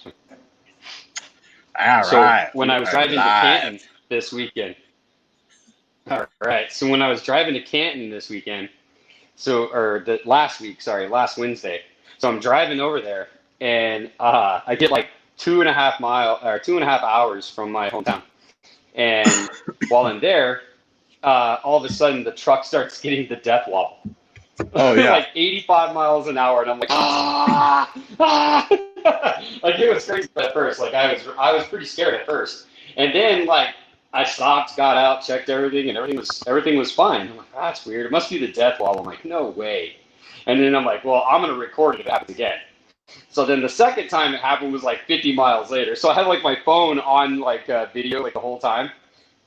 All So right. when I was driving to Canton this weekend, last Wednesday. So I'm driving over there, and I get like 2.5 hours from my hometown. And while I'm there, all of a sudden the truck starts getting the death wobble. Oh yeah. Like 85 miles an hour, and I'm like, like it was crazy at first. Like I was pretty scared at first, and then like I stopped, got out, checked everything, and everything was fine. I'm like, that's weird. It must be the death wobble. I'm like, no way. And then I'm like, well, I'm gonna record it if it happens again. So then the second time it happened was like 50 miles later. So I had like my phone on like video like the whole time,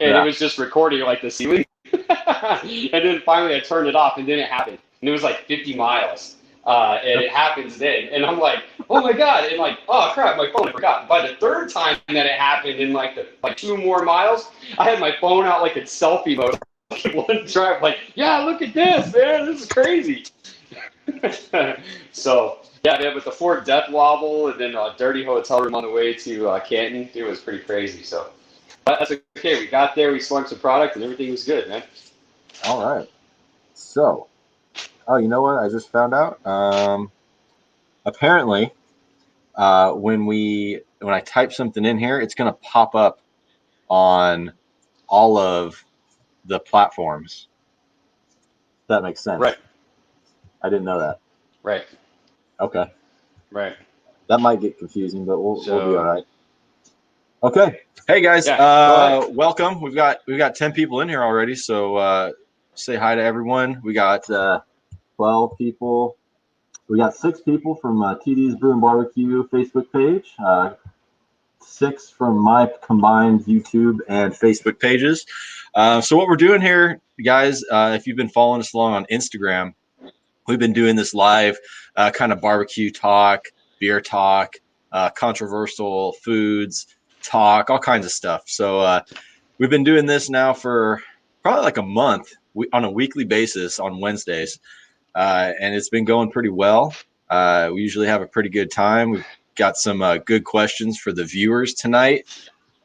and it was just recording like the ceiling. And then finally I turned it off, and then it happened, and it was like 50 miles. And it happens then, and I'm like, oh my god, and like, oh crap, my phone, I forgot. By the third time that it happened, in like 2 more miles, I had my phone out like in selfie mode. One drive, like, yeah, look at this, man, this is crazy. So yeah, man, with the Ford death wobble, and then a dirty hotel room on the way to Canton, it was pretty crazy. So, but that's okay. We got there, we slung some product, and everything was good, man. All right. So, oh, you know what? I just found out. Apparently, when I type something in here, it's going to pop up on all of the platforms. That makes sense. Right. I didn't know that. Right. Okay. Right. That might get confusing, but we'll be all right. Okay. Hey guys, Yeah, welcome. We've got 10 people in here already, so say hi to everyone. We got 12 people. We got 6 people from TD's Brew and Barbecue Facebook page. 6 from my combined YouTube and Facebook pages. So what we're doing here, guys, if you've been following us along on Instagram, we've been doing this live kind of barbecue talk, beer talk, controversial foods talk, all kinds of stuff. So we've been doing this now for probably like a month on a weekly basis on Wednesdays. And it's been going pretty well. We usually have a pretty good time. We've got some good questions for the viewers tonight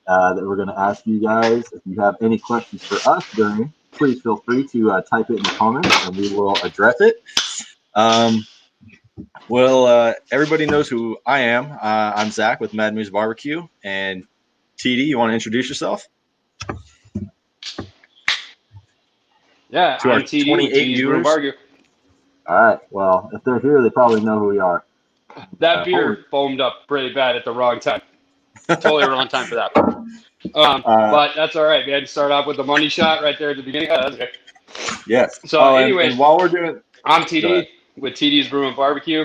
that we're going to ask you guys. If you have any questions for us during, please feel free to type it in the comments, and we will address it. Well, everybody knows who I am. I'm Zach with Mad Moose Barbecue. And TD, you want to introduce yourself? Yeah, to I'm our TD 28 viewers. All right. Well, if they're here, they probably know who we are. That beer foamed up really bad at the wrong time. Totally wrong time for that. But that's all right, man. Start off with the money shot right there at the beginning. Oh, that's okay. Yes. So, anyways, and while we're doing, I'm TD with TD's Brew and Barbecue.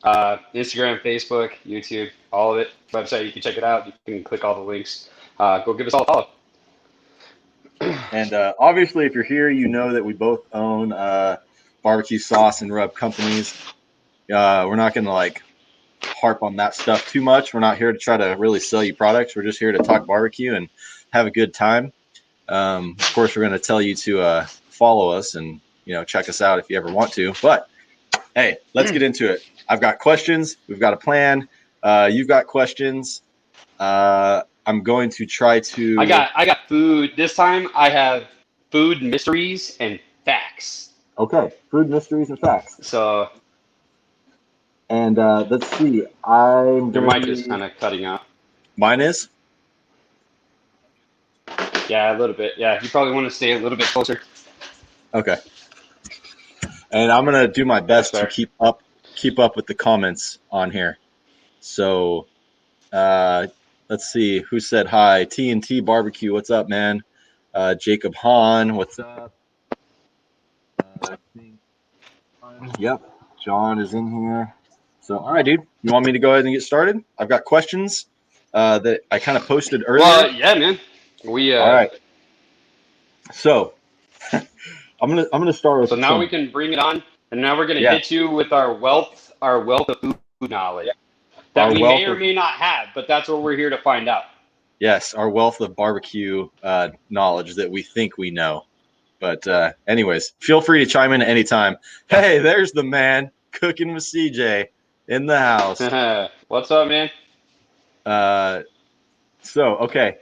Instagram, Facebook, YouTube, all of it. Website, you can check it out. You can click all the links. Go give us all a follow. And obviously, if you're here, you know that we both own barbecue sauce and rub companies. We're not going to like harp on that stuff too much. We're not here to try to really sell you products. We're just here to talk barbecue and have a good time. Of course, we're going to tell you to follow us and check us out if you ever want to. But hey, let's get into it. I've got questions. We've got a plan. You've got questions. I'm going to try to. I got food. This time I have food mysteries and facts. Okay, food mysteries and facts. So. And let's see. Your mic is kind of cutting out. Mine is? Yeah, a little bit. Yeah, you probably want to stay a little bit closer. Okay. And I'm gonna do my best to keep up with the comments on here. So, let's see who said hi. TNT Barbecue, what's up, man? Jacob Hahn, what's up? I think. Yep, John is in here. So, all right, dude. You want me to go ahead and get started? I've got questions that I kind of posted earlier. Well, yeah, man. All right. So, I'm gonna start with. So now we can bring it on, and now we're gonna hit you with our wealth of food knowledge that we may or may not have, but that's what we're here to find out. Yes, our wealth of barbecue knowledge that we think we know. But anyways, feel free to chime in at any time. Hey, there's the man cooking with CJ in the house. What's up, man? Okay.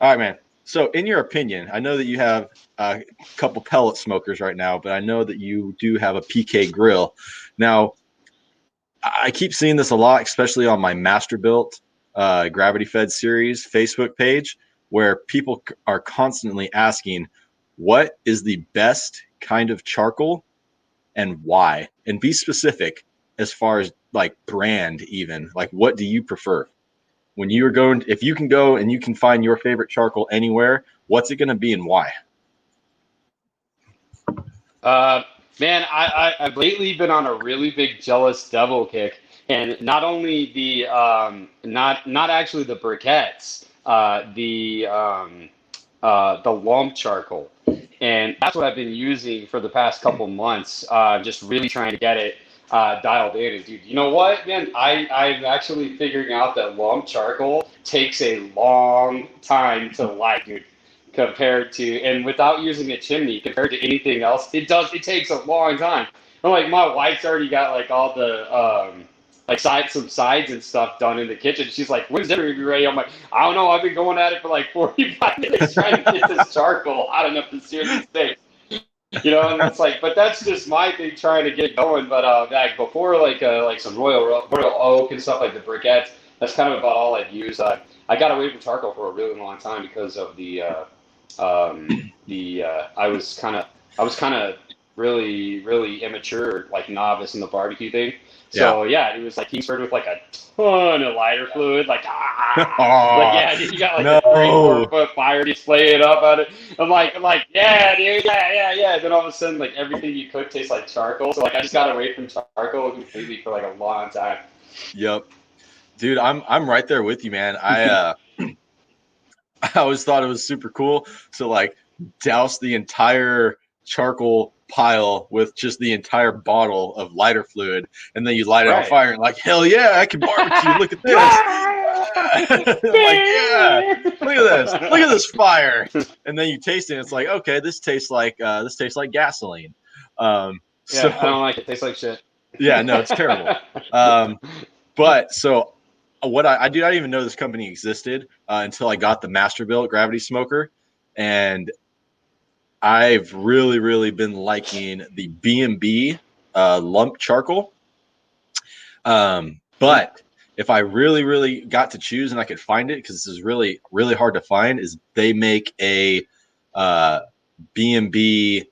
All right, man. So in your opinion, I know that you have a couple pellet smokers right now, but I know that you do have a PK grill. Now, I keep seeing this a lot, especially on my Masterbuilt Gravity Fed series Facebook page, where people are constantly asking, what is the best kind of charcoal and why? And be specific as far as like brand, even. Like, what do you prefer? When you are going, if you can go and you can find your favorite charcoal anywhere, what's it going to be and why? Uh, Man, I've lately been on a really big jealous devil kick, and not only the not actually the briquettes, the lump charcoal, and that's what I've been using for the past couple months. Just really trying to get it dialed in. And dude, you know what, man? I'm actually figuring out that lump charcoal takes a long time to light, dude, compared to, and without using a chimney compared to anything else, it takes a long time. I'm like, my wife's already got like all the like some sides and stuff done in the kitchen. She's like, when's dinner gonna be ready? I'm like, I don't know, I've been going at it for like 45 minutes trying to get this charcoal hot enough to sear these steaks. You know, and it's like, but that's just my thing trying to get going. But back before, like some royal oak and stuff like the briquettes, that's kind of about all I'd use. I got away from charcoal for a really long time because of I was kind of really immature, like novice in the barbecue thing. Yeah. So yeah, it was like he started with like a ton of lighter fluid, like like Oh, yeah, you got like no. a 3-4 foot fire display it up on it. I'm like yeah, dude, yeah. Then all of a sudden, like everything you cook tastes like charcoal. So like I just got away from charcoal completely for like a long time. Yep. Dude, I'm right there with you, man. I always thought it was super cool to like douse the entire charcoal pile with just the entire bottle of lighter fluid, and then you light it on Right. fire and like, hell yeah, I can barbecue. Look at this. I'm like, yeah, look at this fire. And then you taste it, and it's like, okay, this tastes like gasoline. Yeah, I So don't like it. It tastes like shit. yeah, no, it's terrible. But so what I didn't even know this company existed until I got the Masterbuilt gravity smoker, and I've really been liking the B&B lump charcoal. But if I really got to choose and I could find it, because this is really hard to find, is they make a B&B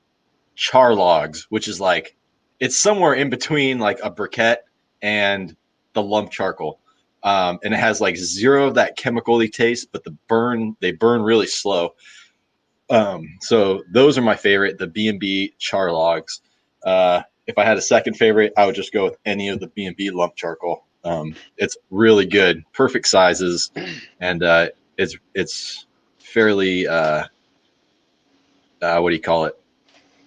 char logs, which is like it's somewhere in between like a briquette and the lump charcoal. And it has like zero of that chemical-y taste, but they burn really slow. So those are my favorite, the B&B char logs. If I had a second favorite, I would just go with any of the B&B lump charcoal. It's really good, perfect sizes, and it's fairly what do you call it?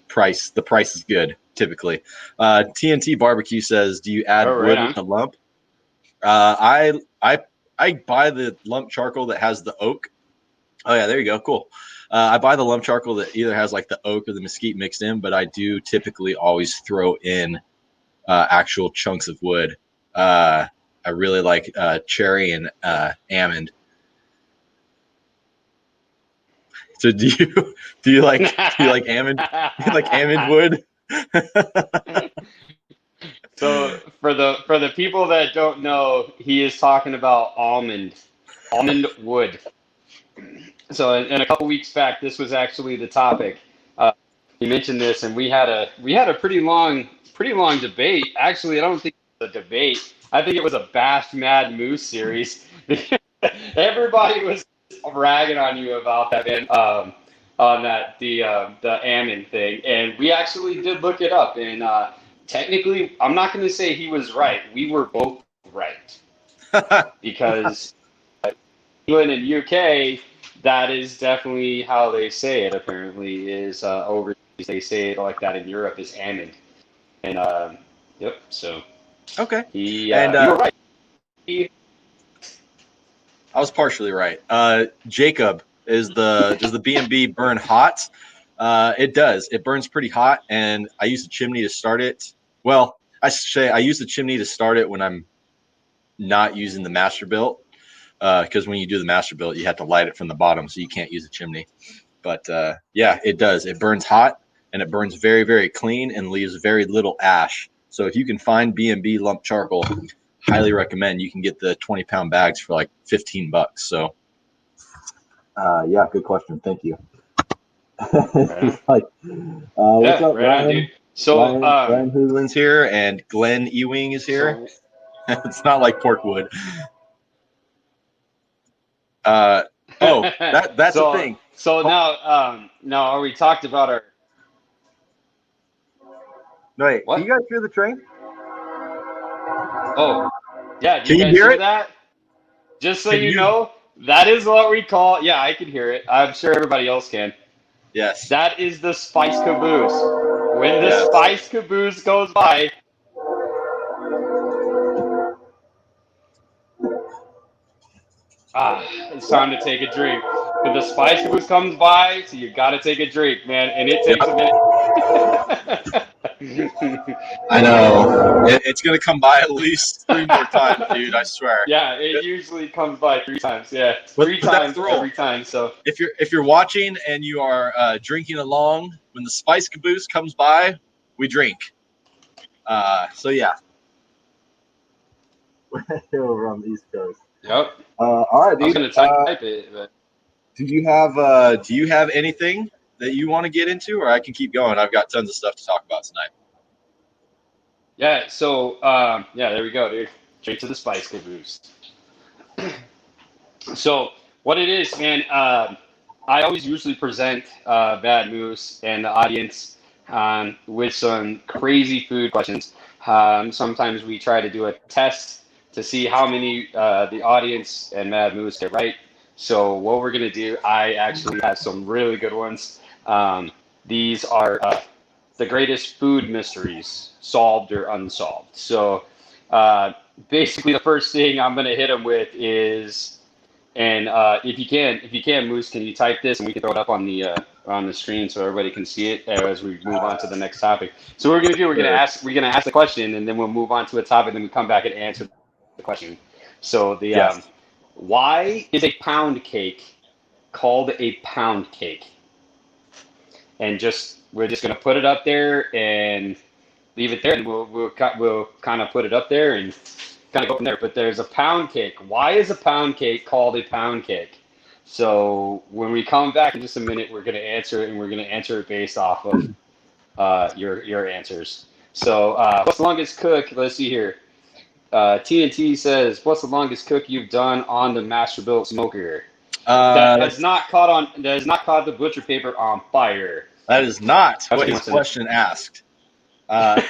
The price is good typically. TNT Barbecue says, do you add Oh, right wood with on. the lump? I buy the lump charcoal that has the oak. Oh yeah, there you go. Cool. I buy the lump charcoal that either has like the oak or the mesquite mixed in, but I do typically always throw in actual chunks of wood. I really like cherry and almond. So do you like almond? You like almond wood? So for the people that don't know, he is talking about almond wood. So in a couple weeks back, this was actually the topic. Uh, he mentioned this, and we had a pretty long debate. Actually, I don't think it was a debate. I think it was a Bashed Mad Moose series. Everybody was ragging on you about that, man. On that the Ammon thing, and we actually did look it up. And technically, I'm not going to say he was right. We were both right because England and UK, that is definitely how they say it. Apparently, is overseas they say it like that. In Europe, is Ammon. And yep. So Okay. he And you were right. He, I was partially right. Jacob, does the B&B burn hot? It does. It burns pretty hot, and I use the chimney to start it. Well, I should say I use the chimney to start it when I'm not using the Masterbuilt. because when you do the Masterbuilt, you have to light it from the bottom, so you can't use a chimney. But yeah, it does. It burns hot, and it burns very, very clean and leaves very little ash. So if you can find B&B lump charcoal, highly recommend. You can get the 20-pound bags for like $15. So yeah, good question. Thank you. Right He's on. like, what's up, right on, dude. Ryan? So, Ryan Hoodwin's here, and Glenn Ewing is here. It's not like Porkwood. That's the thing. So now we talked about our. No, wait, What? can you guys hear the train? Oh, yeah. Do Can you you guys hear hear it? that? Just so Can you you- know, that is what we call. Yeah, I can hear it. I'm sure everybody else can. Yes. That is the spice caboose. When the Yes. spice caboose goes by, it's time to take a drink. But the spice caboose comes by, so you gotta take a drink, man, and it takes a minute. I know. It's going to come by at least 3 more times, dude. I swear. Yeah, it usually comes by 3 times. Yeah, But three that's times the rule. every time. So If you're watching and you are drinking along, when the spice caboose comes by, we drink. So yeah. Over on the East Coast. yep. All right, I was dude. gonna type it, but Do you have anything that you want to get into, or I can keep going? I've got tons of stuff to talk about tonight. yeah. So yeah, there we go, dude. Straight to the spice caboose. So what it is, man, I always usually present Bad Moose and the audience with some crazy food questions. Sometimes we try to do a test to see how many the audience and Mad Moose get right. So what we're gonna do, I actually have some really good ones. These are the greatest food mysteries, solved or unsolved. So basically, the first thing I'm gonna hit them with is. And if you can, Moose, can you type this and we can throw it up on the screen so everybody can see it as we move on to the next topic. So what we're gonna ask the question and then we'll move on to a topic, and then we come back and answer the question. So Yes. why is a pound cake called a pound cake? And we're just gonna put it up there and leave it there, and we'll kind of put it up there and kind of go from there. But there's a pound cake. Why is a pound cake called a pound cake? So when we come back in just a minute, we're going to answer it, and we're going to answer it based off of your answers. So what's the longest cook? Let's see here. TNT says, "What's the longest cook you've done on the Masterbuilt smoker that has not caught the butcher paper on fire?" That is not That's what his question asked. The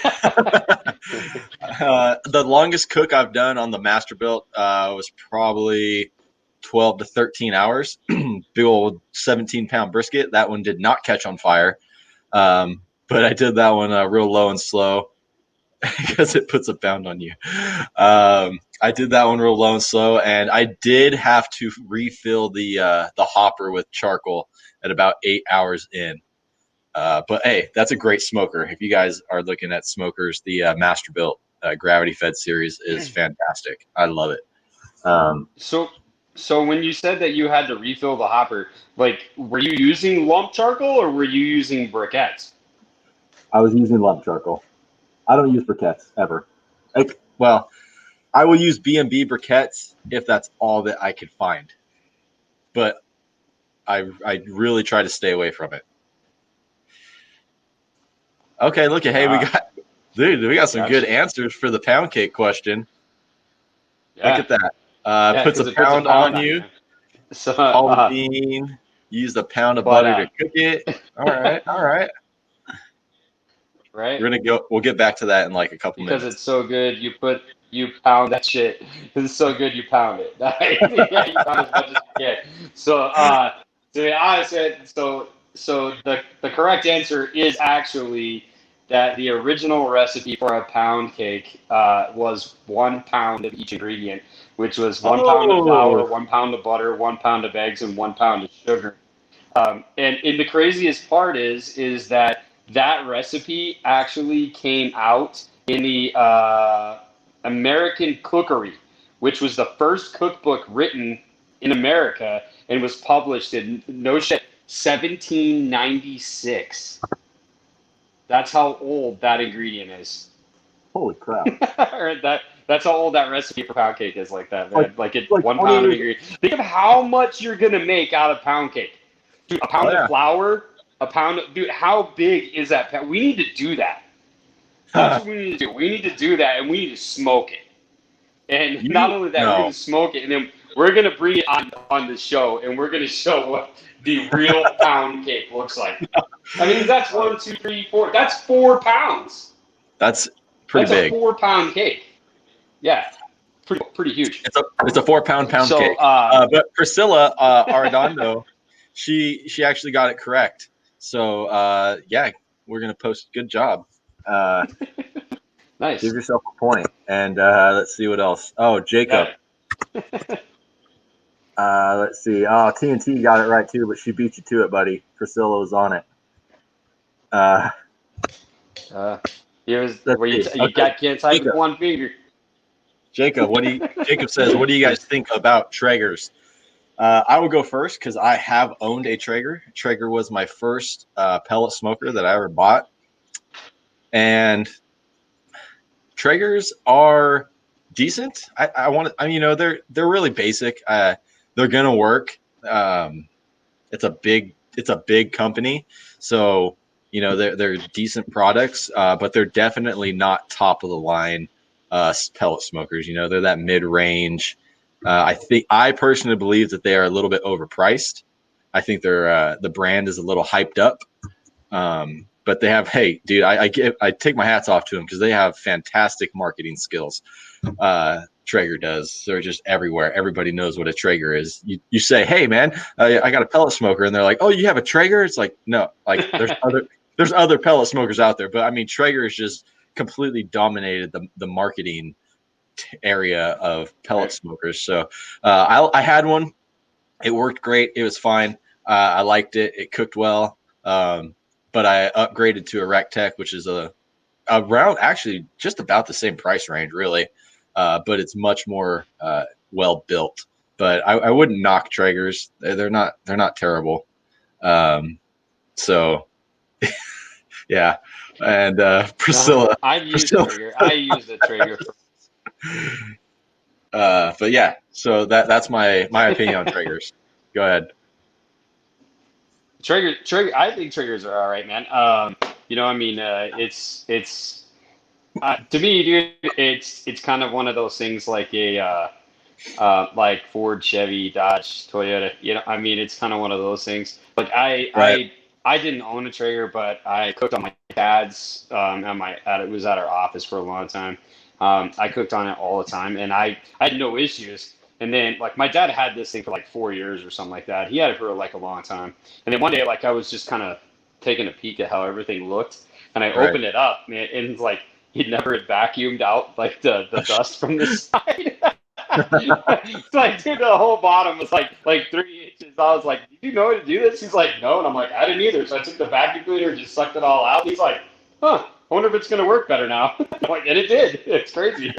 longest cook I've done on the Masterbuilt was probably 12 to 13 hours. Big old 17-pound brisket. That one did not catch on fire, but I did that one real low and slow because it puts a pound on you. I did that one real low and slow, and I did have to refill the hopper with charcoal at about 8 hours in. But hey, that's a great smoker. If you guys are looking at smokers, the Masterbuilt gravity fed series is fantastic. I love it. So when you said that you had to refill the hopper, like, were you using lump charcoal or were you using briquettes? I was using lump charcoal. I don't use briquettes ever. Well, I will use B&B briquettes if that's all that I could find, but I really try to stay away from it. Okay, look at we got some good answers for the pound cake question. Yeah. Look at that. Puts a pound on you. So, Call bean. Use a pound of butter to cook it. All right. Right. We'll get back to that in like a couple minutes. Because it's so good, you pound that shit. Because it's so good, you pound it. Yeah, you pound as much as you can. So, to be honest, so the correct answer is actually that the original recipe for a pound cake was 1 pound of each ingredient, which was 1 pound of flour, 1 pound of butter, 1 pound of eggs, and 1 pound of sugar. And the craziest part is that recipe actually came out in the American Cookery, which was the first cookbook written in America and was published in, no shit, 1796. That's how old that ingredient is. Holy crap. Or that's how old that recipe for pound cake is, like that, man. Like it's like 1 pound of 20 ingredient. Think of how much you're gonna make out of pound cake. Dude, a pound of flour, dude, how big is that pound? We need to do that. That's what we need to do. We need to do that, and we need to smoke it. And not only that, we're going to smoke it, and then we're going to bring it on the show, and we're going to show what the real pound cake looks like. I mean, that's 1, 2, 3, 4. That's 4 pounds. That's pretty big. That's a 4-pound cake. Yeah, pretty huge. It's a 4-pound cake. But Priscilla Arredondo, she actually got it correct. So yeah, we're going to post. Good job. Nice. Give yourself a point. And let's see what else. Oh, Jacob. Let's see. Oh, TNT got it right too, but she beat you to it, buddy. Priscilla was on it. You can't type with one finger. Jacob, Jacob says, what do you guys think about Traegers? I will go first because I have owned a Traeger. Traeger was my first pellet smoker that I ever bought. And Traegers are decent. They're really basic. They're gonna work. It's a big company, so they're decent products, but they're definitely not top of the line pellet smokers. They're that mid range. I personally believe that they are a little bit overpriced. I think the brand is a little hyped up. But they have, hey, dude, I take my hats off to them because they have fantastic marketing skills. Traeger does. They're just everywhere. Everybody knows what a Traeger is. You say, hey, man, I got a pellet smoker, and they're like, oh, you have a Traeger? It's like, no, like there's other pellet smokers out there, but I mean, Traeger has just completely dominated the marketing area of pellet smokers. So I had one. It worked great. It was fine. I liked it. It cooked well. But I upgraded to a Rectech, which is around actually just about the same price range, really. But it's much more well built. But I wouldn't knock Traegers. They're not terrible. So yeah. And Priscilla. I've used a Traeger. I used a Traeger. But yeah, so that's my opinion on Traegers. Go ahead. Traeger. I think Traegers are all right, man. It's to me, dude. It's kind of one of those things like like Ford, Chevy, Dodge, Toyota. It's kind of one of those things. Like I didn't own a Traeger, but I cooked on my dad's. It was at our office for a long time. I cooked on it all the time, and I had no issues. And then, like, my dad had this thing for like 4 years or something like that. He had it for like a long time. And then one day, like, I was just kind of taking a peek at how everything looked, and I opened it up, man, and it's like he'd never had vacuumed out like the dust from the side. It's like, dude, the whole bottom was like 3 inches. I was like, "Did you know how to do this?" He's like, "No," and I'm like, "I didn't either." So I took the vacuum cleaner and just sucked it all out. He's like, "Huh. I wonder if it's gonna work better now." I'm like, and it did. It's crazy.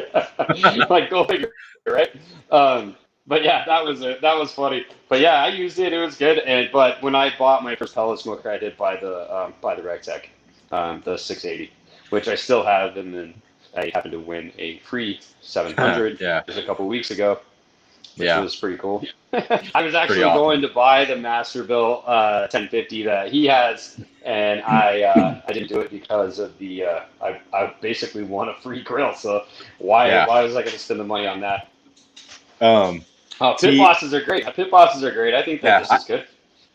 Like, go figure, right? But yeah, that was funny. But yeah, I used it. It was good. But when I bought my first pellet smoker, I did buy the Rectech, the 680, which I still have, and then I happened to win a free 700 just a couple of weeks ago, which was pretty cool. I was actually going to buy the Masterbuilt 1050 that he has, and I didn't do it because of the I basically won a free grill. So why was I going to spend the money on that? Pit bosses are great. Pit bosses are great. I think that this is good.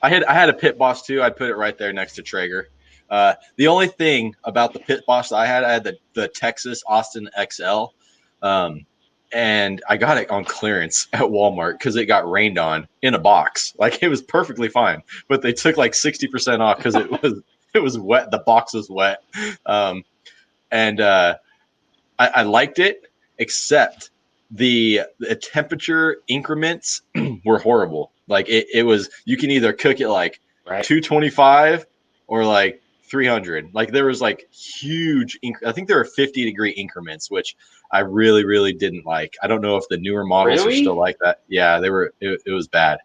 I had a Pit Boss too. I'd put it right there next to Traeger. The only thing about the Pit Boss I had the Texas Austin XL, and I got it on clearance at Walmart because it got rained on in a box. Like, it was perfectly fine, but they took like 60% off because it was wet. The box was wet, and I liked it, except the temperature increments were horrible. Like, it was, you can either cook it like 225 or like 300. Like there was like huge. I think there were 50-degree increments, which I really, really didn't like. I don't know if the newer models are still like that. Yeah, they were. It was bad.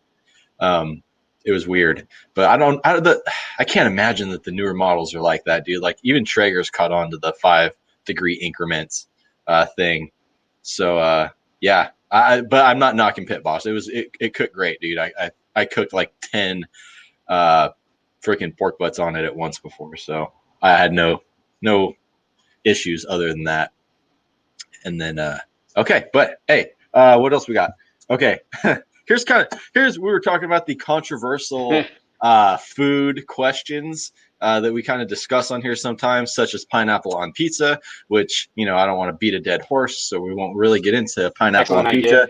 It was weird, but I can't imagine that the newer models are like that, dude. Like even Traeger's caught on to the 5-degree increments thing. So yeah, but I'm not knocking Pit Boss. It cooked great, dude. I cooked like 10 freaking pork butts on it at once before, so I had no issues other than that. And then okay, but hey, what else we got? Okay. We were talking about the controversial food questions that we kind of discuss on here sometimes, such as pineapple on pizza, which, I don't want to beat a dead horse, so we won't really get into pineapple on pizza.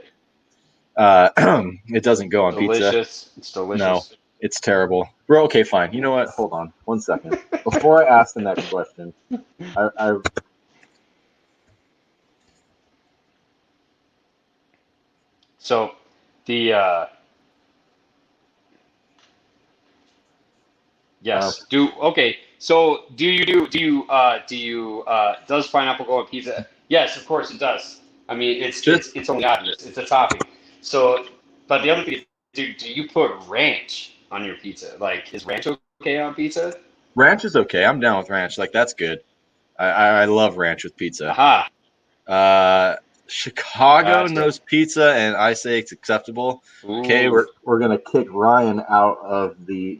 It doesn't go on pizza. It's delicious. No, it's terrible. Bro, okay, fine. You know what? Hold on 1 second. Before I ask the next question, So the yes. So does pineapple go on pizza? Yes, of course it does. I mean, it's only obvious. It's a topping. So, but the other thing is, do you put ranch on your pizza? Like, is ranch okay on pizza? Ranch is okay. I'm down with ranch. Like, that's good. I love ranch with pizza. Aha. Chicago knows pizza, and I say it's acceptable. Ooh. Okay, we're gonna kick Ryan out of the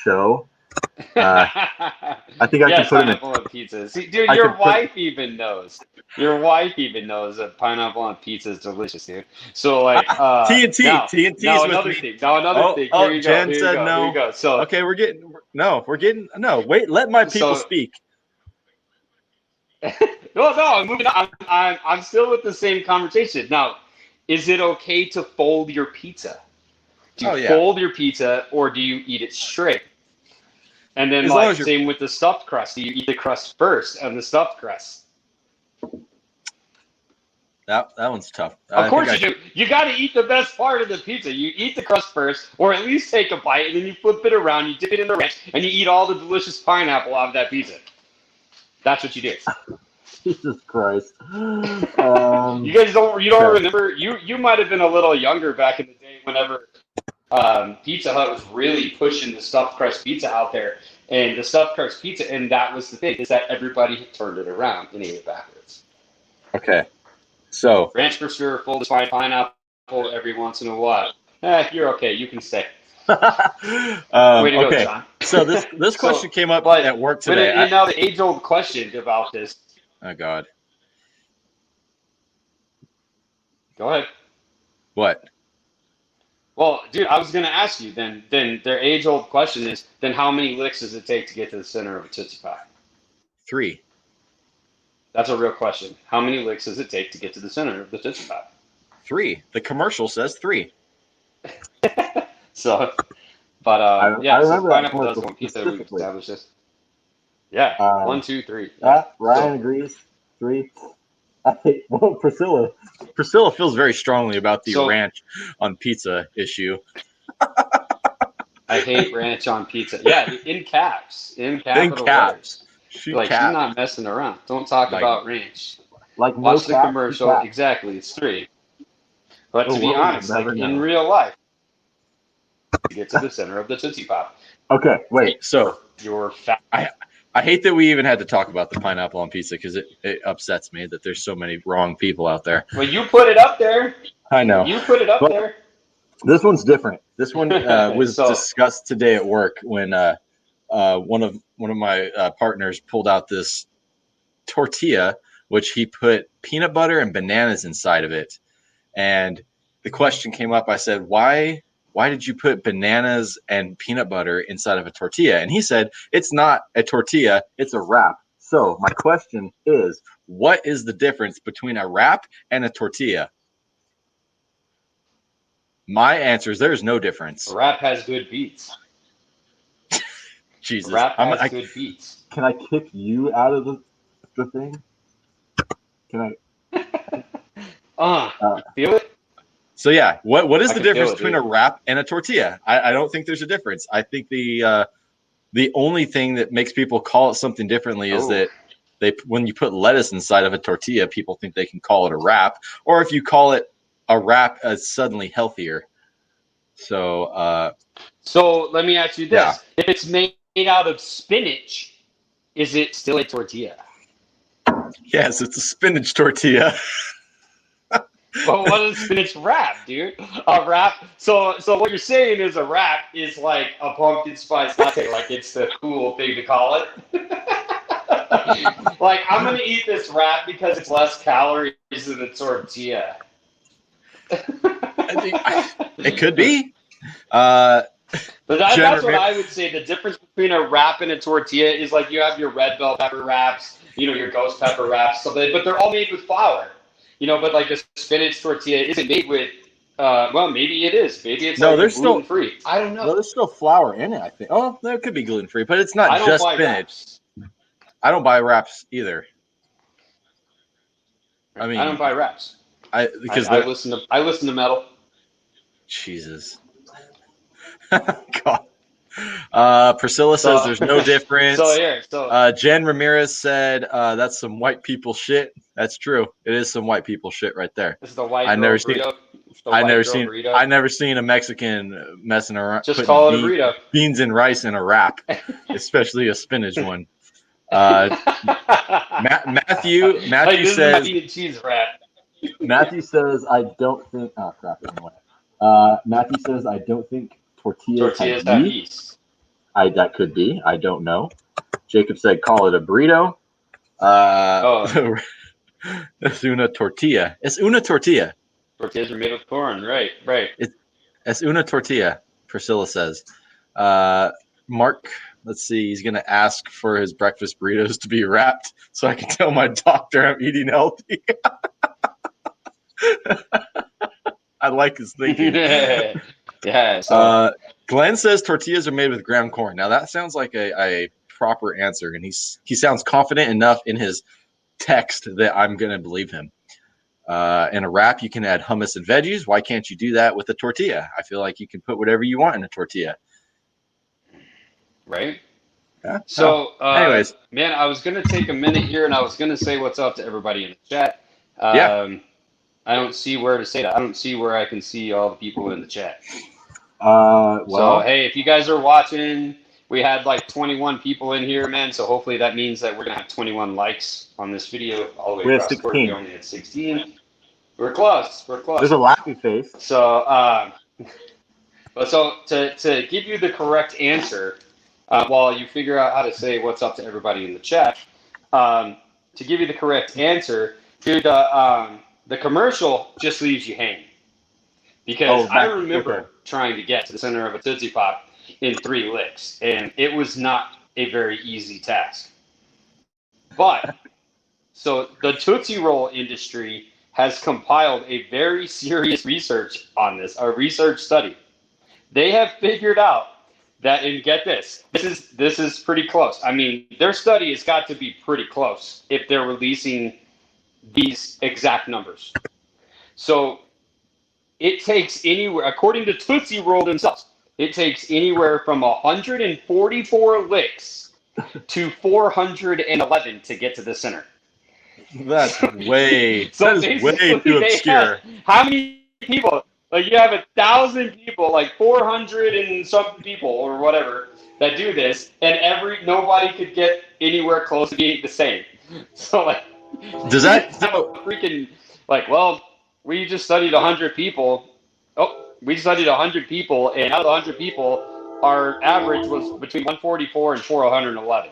show. I think I can put him in. Pineapple on pizza. See, dude, your wife even knows. Your wife even knows that pineapple on pizza is delicious, dude. So like TNT's now with another me. thing. Now another thing. Here you go. Jen Here said you go. no. Here you go. So okay, we're getting no. Wait, let my people speak. No, I'm moving on. I'm still with the same conversation. Now, is it okay to fold your pizza? Do you fold your pizza or do you eat it straight? And then, same with the stuffed crust. Do you eat the crust first and the stuffed crust? That one's tough. Of course you do. You got to eat the best part of the pizza. You eat the crust first, or at least take a bite, and then you flip it around, you dip it in the ranch, and you eat all the delicious pineapple out of that pizza. That's what you do. Jesus Christ. You guys don't remember? You might have been a little younger back in the day whenever Pizza Hut was really pushing the stuffed crust pizza out there, and the stuffed crust pizza, and that was the thing, is that everybody turned it around and ate it backwards. Okay, so ranch for sure, folded pineapple every once in a while. You're okay. You can stay. Way to go, John. So this question came up at work today. But now the age-old question about this. Oh God. Go ahead. What? Well, dude, I was going to ask you then their age-old question is, then how many licks does it take to get to the center of a Tootsie Pop? 3. That's a real question. How many licks does it take to get to the center of the Tootsie Pop? 3. The commercial says 3. So, but I remember pineapple does one pizza. We established this. Yeah, 1, 2, 3. Yeah. Ryan agrees. 3. Well, Priscilla feels very strongly about the ranch on pizza issue. I hate ranch on pizza. Yeah, in caps. In capital letters. She's not messing around. Don't talk about ranch. Like watch the commercial. Exactly, it's 3. But to be honest, in real life, you get to the center of the Tootsie Pop. Okay, wait. So you're fat. I hate that we even had to talk about the pineapple on pizza because it upsets me that there's so many wrong people out there. Well, you put it up there. I know. You put it up there. This one's different. This one was discussed today at work when one of my partners pulled out this tortilla, which he put peanut butter and bananas inside of it. And the question came up. I said, why did you put bananas and peanut butter inside of a tortilla? And he said, it's not a tortilla, it's a wrap. So my question is, what is the difference between a wrap and a tortilla? My answer is there's no difference. A wrap has good beats. Jesus. A wrap has good beats. Can I kick you out of the thing? Can I? Feel it? So yeah, what is the difference between a wrap and a tortilla? I don't think there's a difference. I think the The only thing that makes people call it something differently is that when you put lettuce inside of a tortilla, people think they can call it a wrap, or if you call it a wrap, it's suddenly healthier. So, so let me ask you this: yeah. if it's made out of spinach, is it still a tortilla? Yes, it's a spinach tortilla. Well, what is spinach wrap, dude? A wrap. So what you're saying is a wrap is like a pumpkin spice latte, like it's the cool thing to call it. Like, I'm gonna eat this wrap because it's less calories than a tortilla. I think it could be. But that's what I would say. The difference between a wrap and a tortilla is like you have your red bell pepper wraps, your ghost pepper wraps, but they're all made with flour. But like the spinach tortilla isn't made with, well, maybe it is. Maybe it's like gluten-free. I don't know. No, there's still flour in it, I think. Oh, there could be gluten-free, but it's not just spinach. Wraps. I don't buy wraps either. I mean, I don't buy wraps. Because I listen to metal. Jesus. God. Priscilla says there's no difference. Jen Ramirez said that's some white people shit. That's true. It is some white people shit right there. This is the white burrito. I never seen a Mexican messing around. Just call it a burrito. Beans and rice in a wrap, especially a spinach one. Matthew says bean and cheese wrap. Matthew says I don't think. Oh crap! Anyway, Matthew says I don't think tortillas have yeast. That could be. I don't know. Jacob said call it a burrito. Es una tortilla. Es una tortilla. Tortillas are made of corn. Right. Es una tortilla, Priscilla says. Mark, let's see. He's going to ask for his breakfast burritos to be wrapped so I can tell my doctor I'm eating healthy. I like his thinking. Yeah. So. Glenn says tortillas are made with ground corn. Now that sounds like a proper answer, and he sounds confident enough in his text that I'm going to believe him. In a wrap, you can add hummus and veggies. Why can't you do that with a tortilla? I feel like you can put whatever you want in a tortilla. Right? Yeah. So, anyways. man, I was going to take a minute here, and I was going to say what's up to everybody in the chat. I don't see where to say that. I don't see where I can see all the people in the chat. So, hey, if you guys are watching, we had like 21 people in here, man. So hopefully that means that we're going to have 21 likes on this video all the way across the board. We only had 16. We're close. There's a laughing face. So, to give you the correct answer, while you figure out how to say what's up to everybody in the chat, to give you the correct answer, dude, the commercial just leaves you hanging. Because I remember trying to get to the center of a Tootsie Pop in 3 licks, and it was not a very easy task. But, so the Tootsie Roll industry has compiled a very serious research on this, a research study. They have figured out that, and get this is pretty close. I mean, their study has got to be pretty close if they're releasing these exact numbers. So it takes anywhere, according to Tootsie Roll themselves, it takes anywhere from 144 licks to 411 to get to the center. That's way, that is way too obscure. How many people? Like, you have 1,000 people, like 400 and something people or whatever that do this, and nobody could get anywhere close to being the same. So, like, does that freaking, like, well, we just studied 100 people. We studied 100 people, and out of the 100 people, our average was between 144 and 411.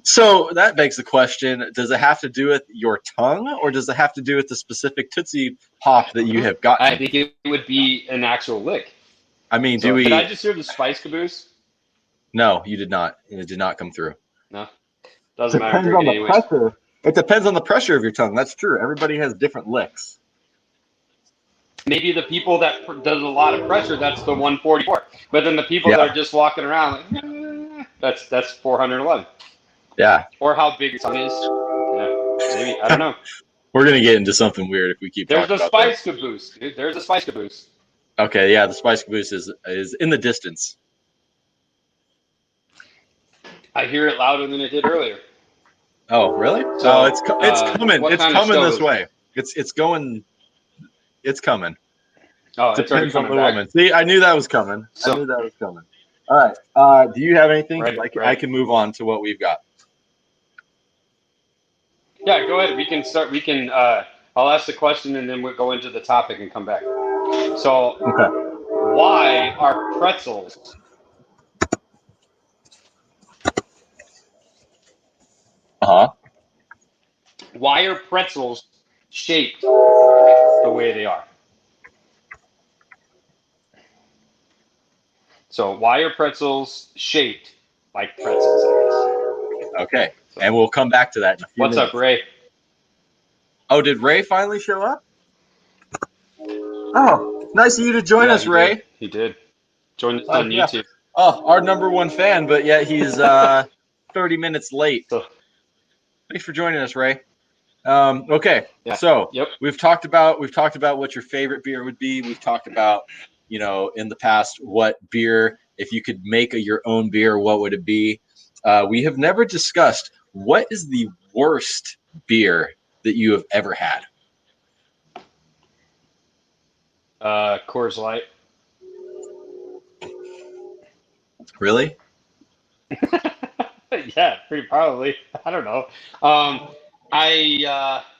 So that begs the question, does it have to do with your tongue, or does it have to do with the specific Tootsie Pop that you have gotten? I think it would be an actual lick. I mean, did I just hear the spice caboose? No, you did not. It did not come through. No. Doesn't matter. Depends on the pressure. It depends on the pressure of your tongue. That's true. Everybody has different licks. Maybe the people that does a lot of pressure, that's the 144. But then the people that are just walking around, like, that's 411. Yeah. Or how big your tongue is. Yeah. Maybe, I don't know. We're going to get into something weird if we keep talking about There's a spice caboose, dude. There's a spice caboose. Okay, yeah, the spice caboose is in the distance. I hear it louder than it did earlier. Oh, really? So, it's coming. what It's kind of coming stove this is way. It's going. It's coming. Oh, it's already Depends on coming the back. woman. See, I knew that was coming. So, I knew that was coming. All right. Do you have anything? Right. I can move on to what we've got. Yeah, go ahead. We can start. We can. I'll ask the question and then we'll go into the topic and come back. So, Okay. why are pretzels? Why are pretzels shaped the way they are? So, why are pretzels shaped like pretzels? I guess. Okay. So, And we'll come back to that in a few what's minutes. up, Ray? Oh, did Ray finally show up? Oh, nice of you to join us, Ray. Did. He did. Join us on Yeah. YouTube. Oh, our #1 fan, but yet he's 30 minutes late. So, Thanks for joining us, Ray. Okay. yeah. So Yep. we've talked about what your favorite beer would be. We've talked about, in the past, what beer, if you could make your own beer, what would it be? We have never discussed what is the worst beer that you have ever had. Coors Light. Really? Yeah, pretty probably. I don't know.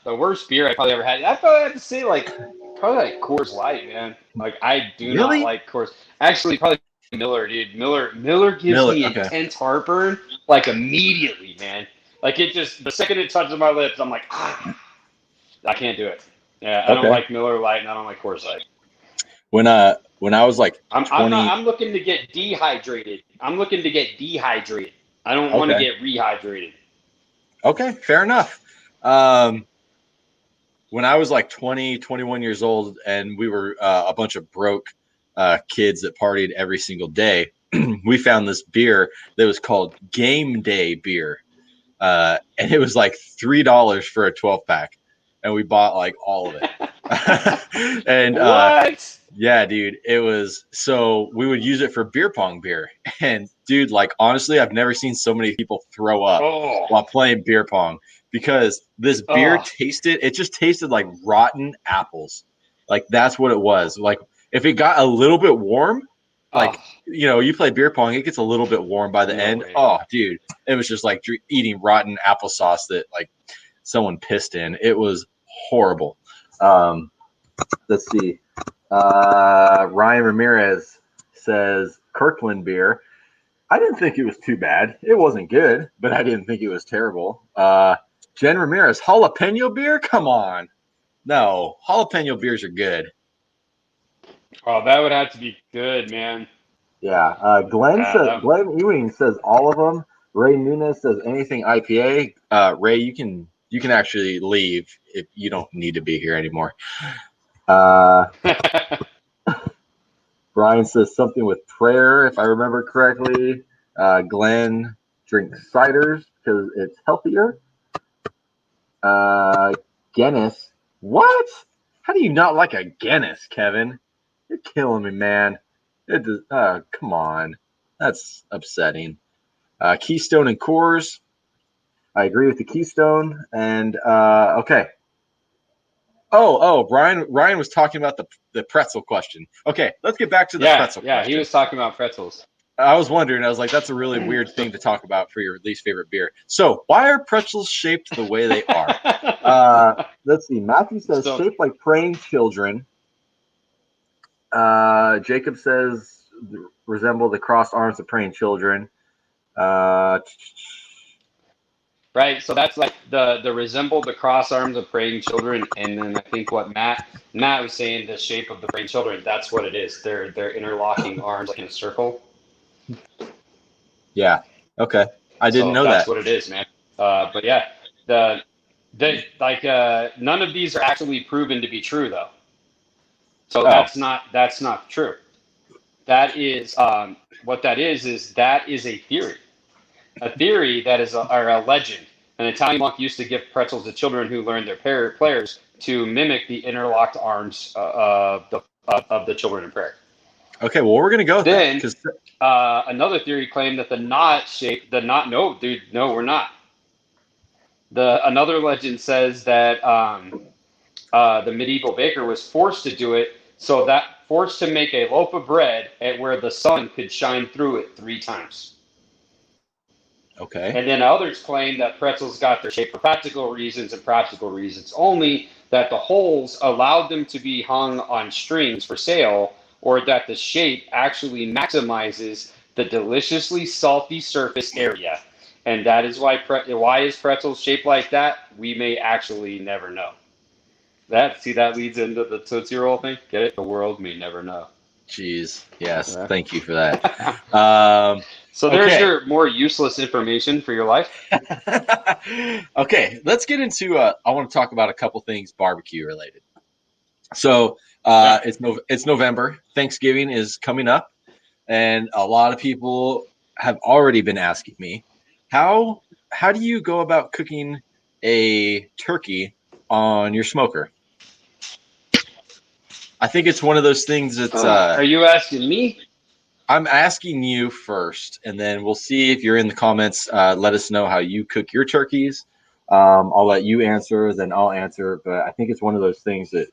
The worst beer I probably ever had. I probably have to say probably like Coors Light, man. Like I do not Really? like Coors. Actually, probably Miller, dude. Miller gives Miller, me okay. intense heartburn like immediately, man. Like it just the second it touches my lips, I'm like, I can't do it. Yeah, I don't Okay. like Miller Light and I don't like Coors Light. When I was like 20, I'm looking to get dehydrated. I don't want to Okay. get rehydrated. Okay, fair enough. When I was like 20, 21 years old, and we were a bunch of broke kids that partied every single day, we found this beer that was called Game Day beer. And it was like $3 for a 12-pack. And we bought like all of it. And What? yeah, dude, it was, so we would use it for beer pong beer. And dude, like honestly, I've never seen so many people throw up while playing beer pong because this beer just tasted like rotten apples. Like that's what it was. Like if it got a little bit warm, like you play beer pong, it gets a little bit warm by the end. Way. Oh, dude, it was just like eating rotten applesauce that like someone pissed in. It was horrible. Let's see. Ryan Ramirez says Kirkland beer. I didn't think it was too bad. It wasn't good, but I didn't think it was terrible. Jen Ramirez, jalapeno beer? Come on. No, jalapeno beers are good. Oh, that would have to be good, man. Yeah. Glenn Ewing says all of them. Ray Nunez says anything IPA. Ray, you can actually leave if you don't need to be here anymore. Brian says something with prayer, if I remember correctly. Glenn drinks ciders because it's healthier. Guinness. What? How do you not like a Guinness, Kevin? You're killing me, man. It does, come on. That's upsetting. Keystone and Coors. I agree with the Keystone. And okay. Ryan was talking about the pretzel question. Okay, let's get back to the pretzel question. Yeah, he was talking about pretzels. I was wondering, I was like, that's a really weird thing to talk about for your least favorite beer. So why are pretzels shaped the way they are? Let's see. Matthew says shaped like praying children. Jacob says resemble the crossed arms of praying children. Right, so that's like the resemble the cross arms of praying children, and then I think what Matt was saying, the shape of the praying children, that's what it is. They're interlocking arms like in a circle. Yeah. Okay. I didn't know that. That's what it is, man. But yeah, none of these are actually proven to be true though. So that's not true. That is what that is that is a theory. A theory that is a legend. An Italian monk used to give pretzels to children who learned their prayers to mimic the interlocked arms of the children in prayer. Okay, well, we're gonna go with Then that because another theory claimed that no, dude, no, we're not. Another legend says that the medieval baker was forced to do it, so that forced to make a loaf of bread at where the sun could shine through it 3 times. okay. And then others claim that pretzels got their shape for practical reasons and practical reasons only, that the holes allowed them to be hung on strings for sale, or that the shape actually maximizes the deliciously salty surface area. And that is why is pretzels shaped like that? We may actually never know. That leads into the Tootsie Roll thing. Get it? The world may never know. Jeez, yes, Yeah. thank you for that. So there's Okay. your more useless information for your life. Okay, let's get into. I want to talk about a couple things barbecue related. So it's November. Thanksgiving is coming up, and a lot of people have already been asking me how do you go about cooking a turkey on your smoker? I think it's one of those things that's. Are you asking me? I'm asking you first, and then we'll see if you're in the comments. Let us know how you cook your turkeys. I'll let you answer, then I'll answer. But I think it's one of those things that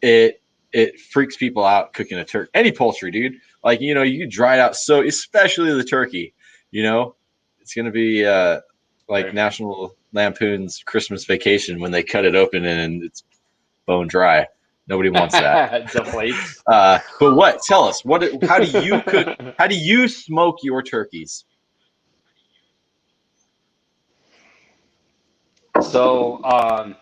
it freaks people out cooking a turkey. Any poultry, dude. Like, you dry it out, so especially the turkey. It's gonna be like Right. National Lampoon's Christmas Vacation when they cut it open and it's bone dry. Nobody wants that. Deflates. But what? Tell us. How do you cook? How do you smoke your turkeys? So, I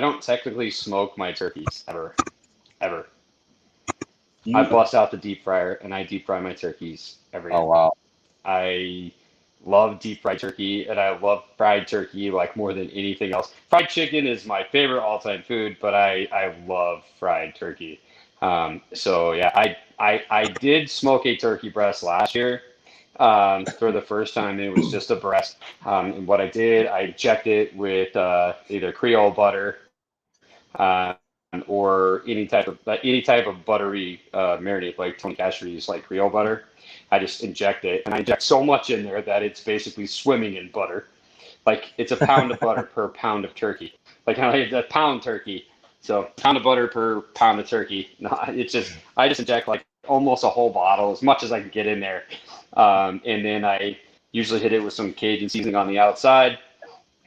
don't technically smoke my turkeys ever. I bust out the deep fryer and I deep fry my turkeys every Oh day. wow. I love deep fried turkey and I love fried turkey like more than anything else. Fried chicken is my favorite all-time food, but I love fried turkey. So yeah, I did smoke a turkey breast last year for the first time. It was just a breast. And what I did, I injected it with either Creole butter or any type of buttery marinade like Tony Castri's like Creole butter. I just inject it, and I inject so much in there that it's basically swimming in butter. Like it's a pound of butter per pound of turkey. Like a pound turkey, so pound of butter per pound of turkey. No, I just inject like almost a whole bottle, as much as I can get in there, and then I usually hit it with some Cajun seasoning on the outside,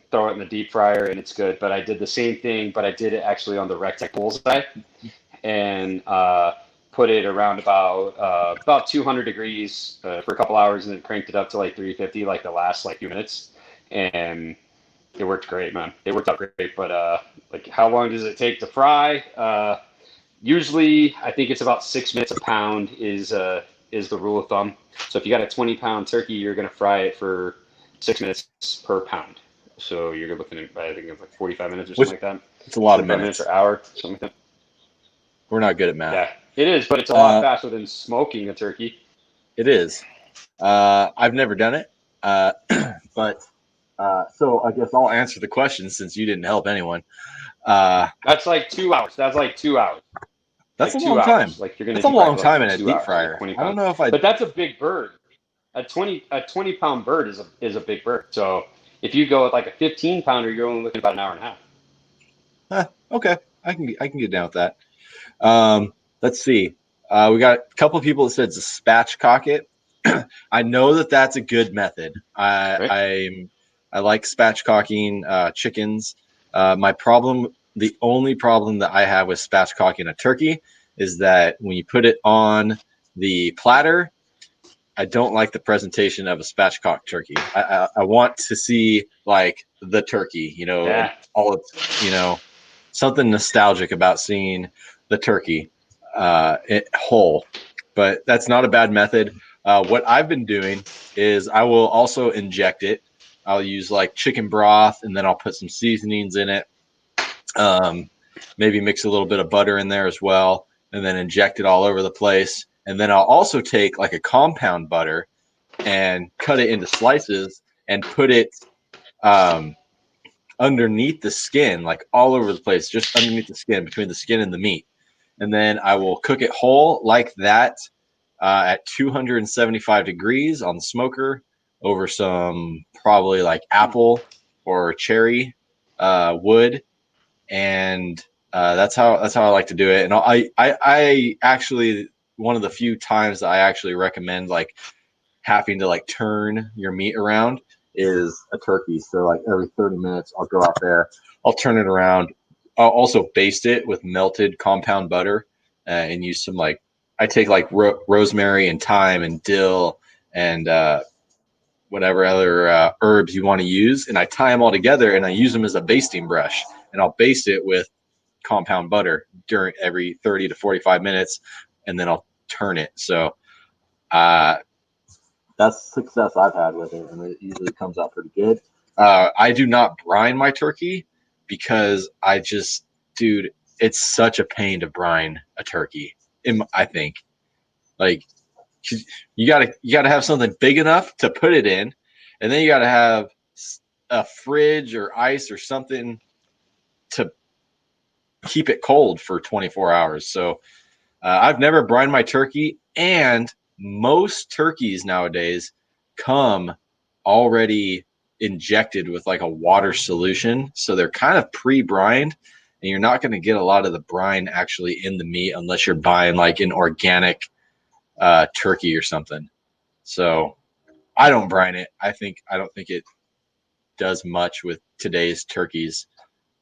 throw it in the deep fryer, and it's good. But I did the same thing, but I did it actually on the rectangle bullseye, and put it around about 200 degrees for a couple hours, and then cranked it up to like 350, like the last like few minutes, and it worked great, man. It worked out great. But like, how long does it take to fry? Usually, I think it's about 6 minutes a pound is the rule of thumb. So if you got a 20-pound turkey, you're gonna fry it for 6 minutes per pound. So you're looking at, I think it's like 45 minutes or something like that. It's a lot of 45 minutes minutes. or hour, something like that. We're not good at math. Yeah, it is, but it's a lot faster than smoking a turkey. It is. I've never done it, but so I guess I'll answer the question since you didn't help anyone. That's like 2 hours. That's like 2 hours. That's Like a two long time. hours. Like you're gonna That's a deep fry long it like time for in a 2 deep hours. Like fryer. 20 I don't pounds. know if I. But that's a big bird. A 20-pound bird is a big bird. So if you go with like a 15-pounder, you're only looking at about an hour and a half. Okay, I can get down with that. Let's see. We got a couple of people that said to spatchcock it. I know that that's a good method. I like spatchcocking chickens. The only problem that I have with spatchcocking a turkey is that when you put it on the platter, I don't like the presentation of a spatchcock turkey. I want to see like the turkey, and all its, something nostalgic about seeing the turkey whole. But that's not a bad method. What I've been doing is I will also inject it. I'll use like chicken broth, and then I'll put some seasonings in it. Maybe mix a little bit of butter in there as well, and then inject it all over the place. And then I'll also take like a compound butter and cut it into slices and put it underneath the skin, like all over the place, just underneath the skin, between the skin and the meat. and then I will cook it whole like that at 275 degrees on the smoker over some probably like apple or cherry wood, and that's how I like to do it. And I actually, one of the few times that I actually recommend like having to like turn your meat around is a turkey. So like every 30 minutes, I'll go out there, I'll turn it around. I'll also baste it with melted compound butter and use some like, I take like rosemary and thyme and dill and whatever other herbs you want to use, and I tie them all together and I use them as a basting brush, and I'll baste it with compound butter during every 30 to 45 minutes, and then I'll turn it. So that's success I've had with it, and it usually comes out pretty good. I do not brine my turkey because dude, it's such a pain to brine a turkey. I think, like, you gotta have something big enough to put it in, and then you gotta have a fridge or ice or something to keep it cold for 24 hours. So I've never brined my turkey, and most turkeys nowadays come already injected with like a water solution, so they're kind of pre-brined, and you're not going to get a lot of the brine actually in the meat unless you're buying like an organic turkey or something. So I don't brine it. I don't think it does much with today's turkeys,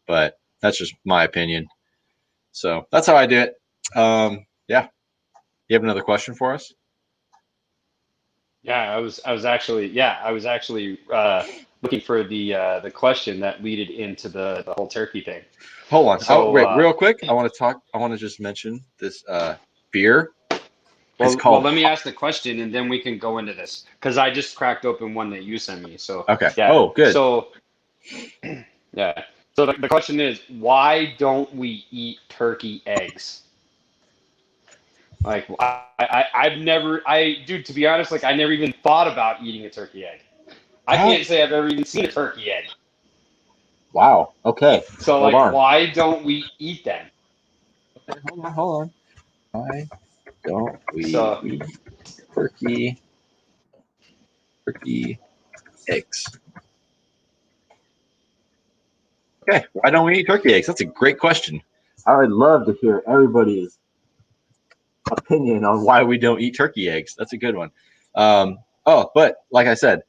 but that's just my opinion. So that's how I do it. Yeah. You have another question for us? Yeah, I was actually looking for the question that leaded into the whole turkey thing. Hold on. So Wait, real quick. I want to just mention this beer. Well, let me ask the question, and then we can go into this, because I just cracked open one that you sent me. So Okay. yeah. Oh, good. So yeah. So the question is, why don't we eat turkey eggs? Like dude, to be honest, like I never even thought about eating a turkey egg. I can't say I've ever even seen a turkey egg. Wow. Okay. So Hold on. why don't we eat them? Okay, hold on. Why don't we eat turkey eggs? Okay. Why don't we eat turkey eggs? That's a great question. I would love to hear everybody's opinion on why we don't eat turkey eggs. That's a good one. But like I said,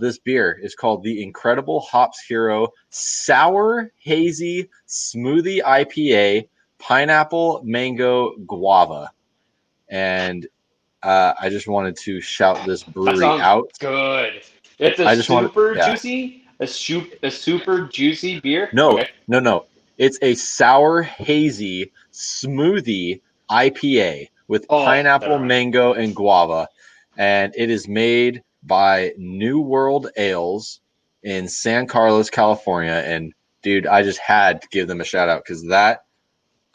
this beer is called the Incredible Hops Hero Sour Hazy Smoothie IPA Pineapple Mango Guava. And I just wanted to shout this brewery out. Good. It's a super juicy beer. No, okay. No. It's a sour hazy smoothie IPA with pineapple, mango, and guava, and it is made by New World Ales in San Carlos, California. And dude, I just had to give them a shout out because that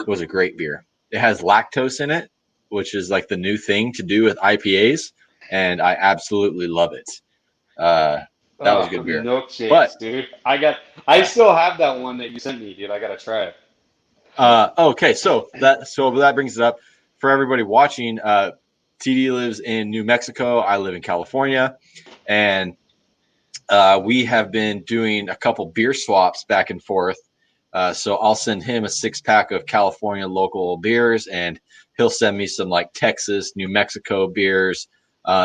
was a great beer. It has lactose in it, which is like the new thing to do with IPAs, and I absolutely love it. That was a good beer. Milkshakes, dude. I still have that one that you sent me, dude. I gotta try it. Okay, so that brings it up for everybody watching. TD lives in New Mexico. I live in California, and we have been doing a couple beer swaps back and forth. So I'll send him a 6-pack of California local beers, and he'll send me some like Texas, New Mexico beers,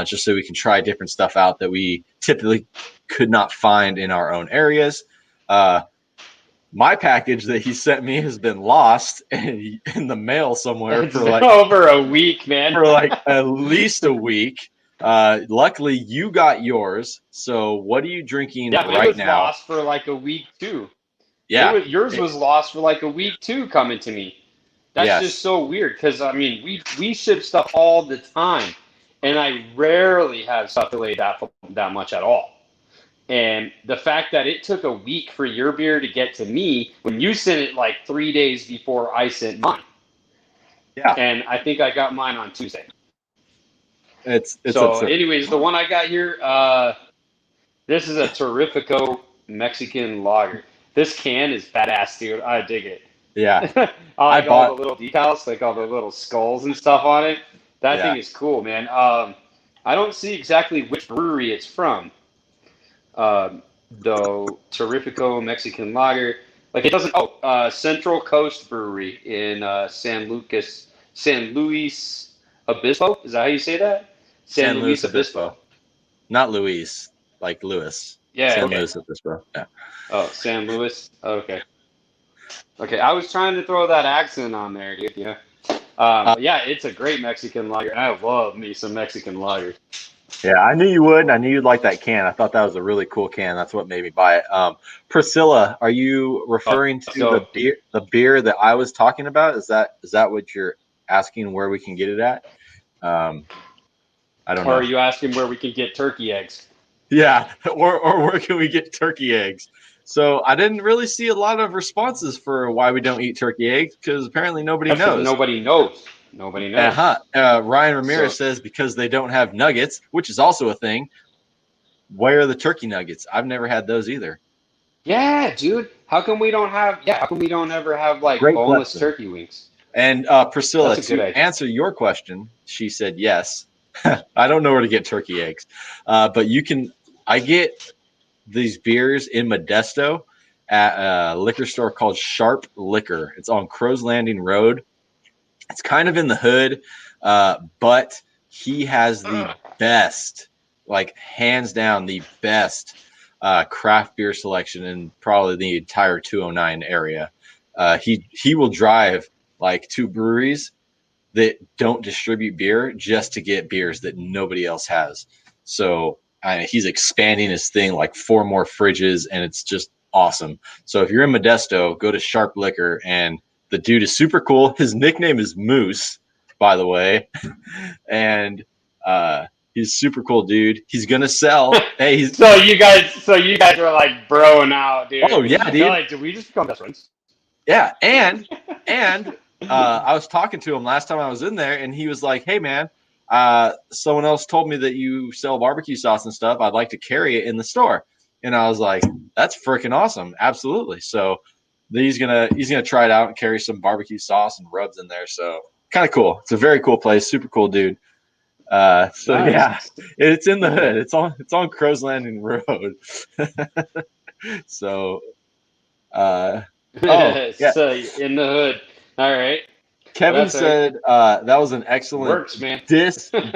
just so we can try different stuff out that we typically could not find in our own areas. My package that he sent me has been lost in the mail somewhere for like over a week, man. For like at least a week. Luckily, you got yours. So, what are you drinking right now? Yeah, it was lost for like a week too. Yeah, yours was lost for like a week too, coming to me. That's just so weird because I mean, we ship stuff all the time, and I rarely have stuff delayed that much at all. And the fact that it took a week for your beer to get to me when you sent it like 3 days before I sent mine. Yeah. And I think I got mine on Tuesday. It's so absurd. Anyways, the one I got here, this is a Terrifico Mexican lager. This can is badass, dude. I dig it. Yeah. I like I all bought- the little decals, like all the little skulls and stuff on it. That Yeah. thing is cool, man. I don't see exactly which brewery it's from. Though Terrifico Mexican Lager, like it doesn't. Oh, Central Coast Brewery in San Luis Obispo. Is that how you say that? San Luis Obispo. Not Luis, like Lewis. Yeah. San Okay. Luis Obispo. Yeah. Oh, San Luis. Okay. Okay. I was trying to throw that accent on there, dude. Yeah. But yeah, it's a great Mexican lager. I love me some Mexican lager. Yeah, I knew you would, and I knew you'd like that can. I thought that was a really cool can. That's what made me buy it. Priscilla, are you referring to the beer that I was talking about? Is that what you're asking where we can get it at? I don't know. Or are you asking where we can get turkey eggs? Yeah, or where can we get turkey eggs? So I didn't really see a lot of responses for why we don't eat turkey eggs because apparently nobody knows. Nobody knows. Nobody knows. Ryan Ramirez says because they don't have nuggets, which is also a thing. Where are the turkey nuggets? I've never had those either. Yeah, dude. How come we don't have? Yeah, how come we don't ever have like Great boneless question. turkey wings? And Priscilla, That's a good idea. answer your question, she said yes. I don't know where to get turkey eggs, but you can. I get these beers in Modesto at a liquor store called Sharp Liquor. It's on Crow's Landing Road. It's kind of in the hood, but he has the best, like hands down, the best craft beer selection in probably the entire 209 area. He will drive like 2 breweries that don't distribute beer just to get beers that nobody else has. So he's expanding his thing like 4 more fridges, and it's just awesome. So if you're in Modesto, go to Sharp Liquor, and the dude is super cool. His nickname is Moose, by the way, and he's super cool, dude. He's gonna sell. Hey, so you guys are like broing out, dude. Oh yeah, dude. You're like, did we just become best friends? Yeah, and I was talking to him last time I was in there, and he was like, "Hey, man, someone else told me that you sell barbecue sauce and stuff. I'd like to carry it in the store." And I was like, "That's freaking awesome! Absolutely!" So he's gonna try it out and carry some barbecue sauce and rubs in there. So kind of cool. It's a very cool place. Super cool dude. Nice. Yeah, it's in the hood. It's on Crow's Landing Road. So. Yeah. So in the hood. All right. Kevin said that was an excellent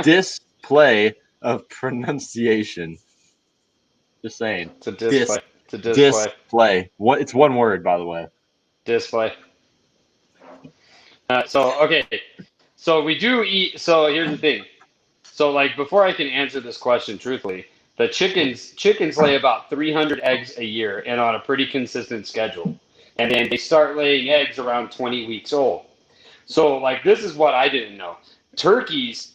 display of pronunciation. Just saying. It's a display. It's a display. Display. What? It's one word, by the way. Display. Okay. So we do eat. So here's the thing. So like before I can answer this question truthfully, the chickens lay about 300 eggs a year and on a pretty consistent schedule. And then they start laying eggs around 20 weeks old. So like this is what I didn't know. Turkeys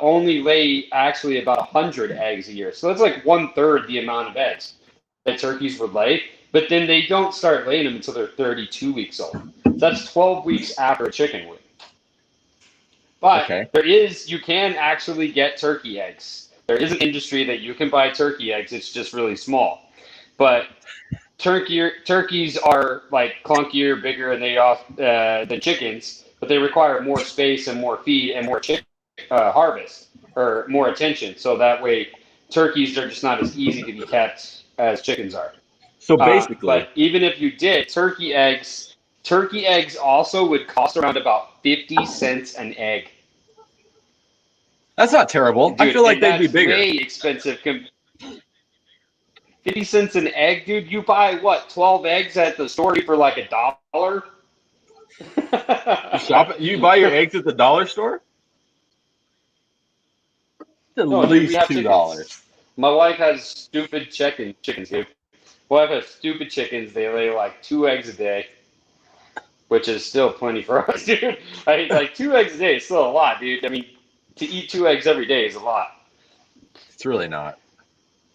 only lay actually about 100 eggs a year. So that's like 1/3 the amount of eggs that turkeys would lay. But then they don't start laying them until they're 32 weeks old. So that's 12 weeks after a chicken would. But you can actually get turkey eggs. There is an industry that you can buy turkey eggs. It's just really small. But turkeys are like clunkier, bigger, and than chickens, but they require more space and more feed and more harvest or more attention. So that way, turkeys are just not as easy to be kept as chickens are. So basically, but even if you did turkey eggs also would cost around about 50 cents an egg. That's not terrible. Dude, I feel like they'd be bigger. Way expensive. 50 cents an egg, dude. You buy what? 12 eggs at the store for like $1? You buy your eggs at the dollar store? At least $2. My wife has stupid chickens, dude. My wife has stupid chickens. They lay like 2 eggs a day, which is still plenty for us, dude. Like 2 eggs a day is still a lot, dude. I mean, to eat 2 eggs every day is a lot. It's really not.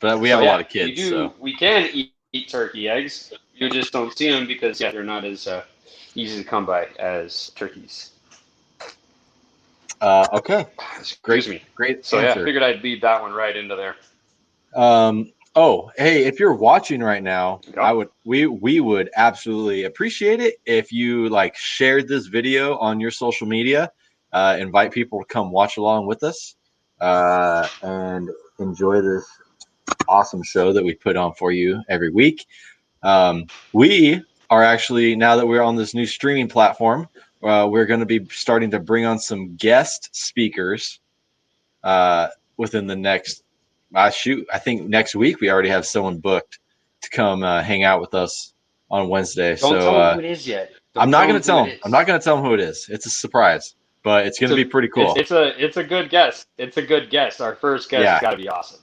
But we have a lot of kids. We can eat turkey eggs. You just don't see them because they're not as easy to come by as turkeys. Okay. Great answer. So I figured I'd lead that one right into there. Oh, hey, if you're watching right now, Yep. we would absolutely appreciate it if you like shared this video on your social media. Invite people to come watch along with us and enjoy this awesome show that we put on for you every week. We are actually, now that we're on this new streaming platform, we're going to be starting to bring on some guest speakers within the next I think next week we already have someone booked to come hang out with us on Wednesday. Don't So tell them who it is yet. I'm Don't not tell going them to who tell it him. I'm is. not going to tell him who it is. It's a surprise, but it's going to be pretty cool. It's a good guess. It's a good guess. Our first guess has got to be awesome.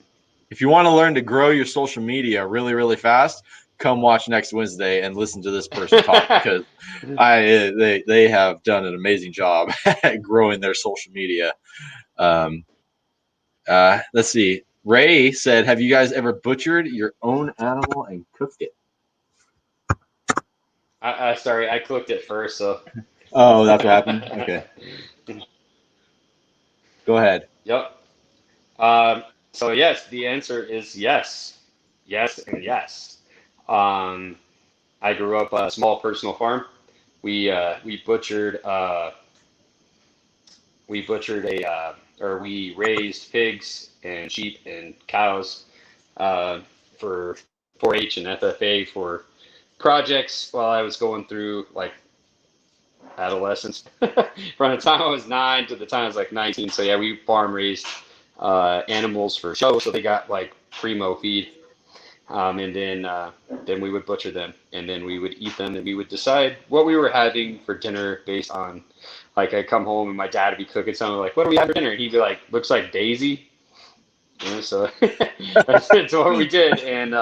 If you want to learn to grow your social media really, really fast, come watch next Wednesday and listen to this person talk because they have done an amazing job at growing their social media. Let's see. Ray said, "Have you guys ever butchered your own animal and cooked it?" Sorry, I clicked it first, so. Oh, that's what happened. Okay, go ahead. Yep. So yes, the answer is yes, yes, and yes. I grew up a small personal farm. We butchered or we raised pigs and sheep and cows for 4-H and FFA for projects while I was going through like adolescence. From the time I was 9 to the time I was like 19. So yeah, we farm raised animals for show. So they got like primo feed. And then we would butcher them, and then we would eat them, and we would decide what we were having for dinner based on, like, I'd come home and my dad would be cooking something like, "What do we have for dinner?" And he'd be like, "Looks like Daisy." So that's what we did. And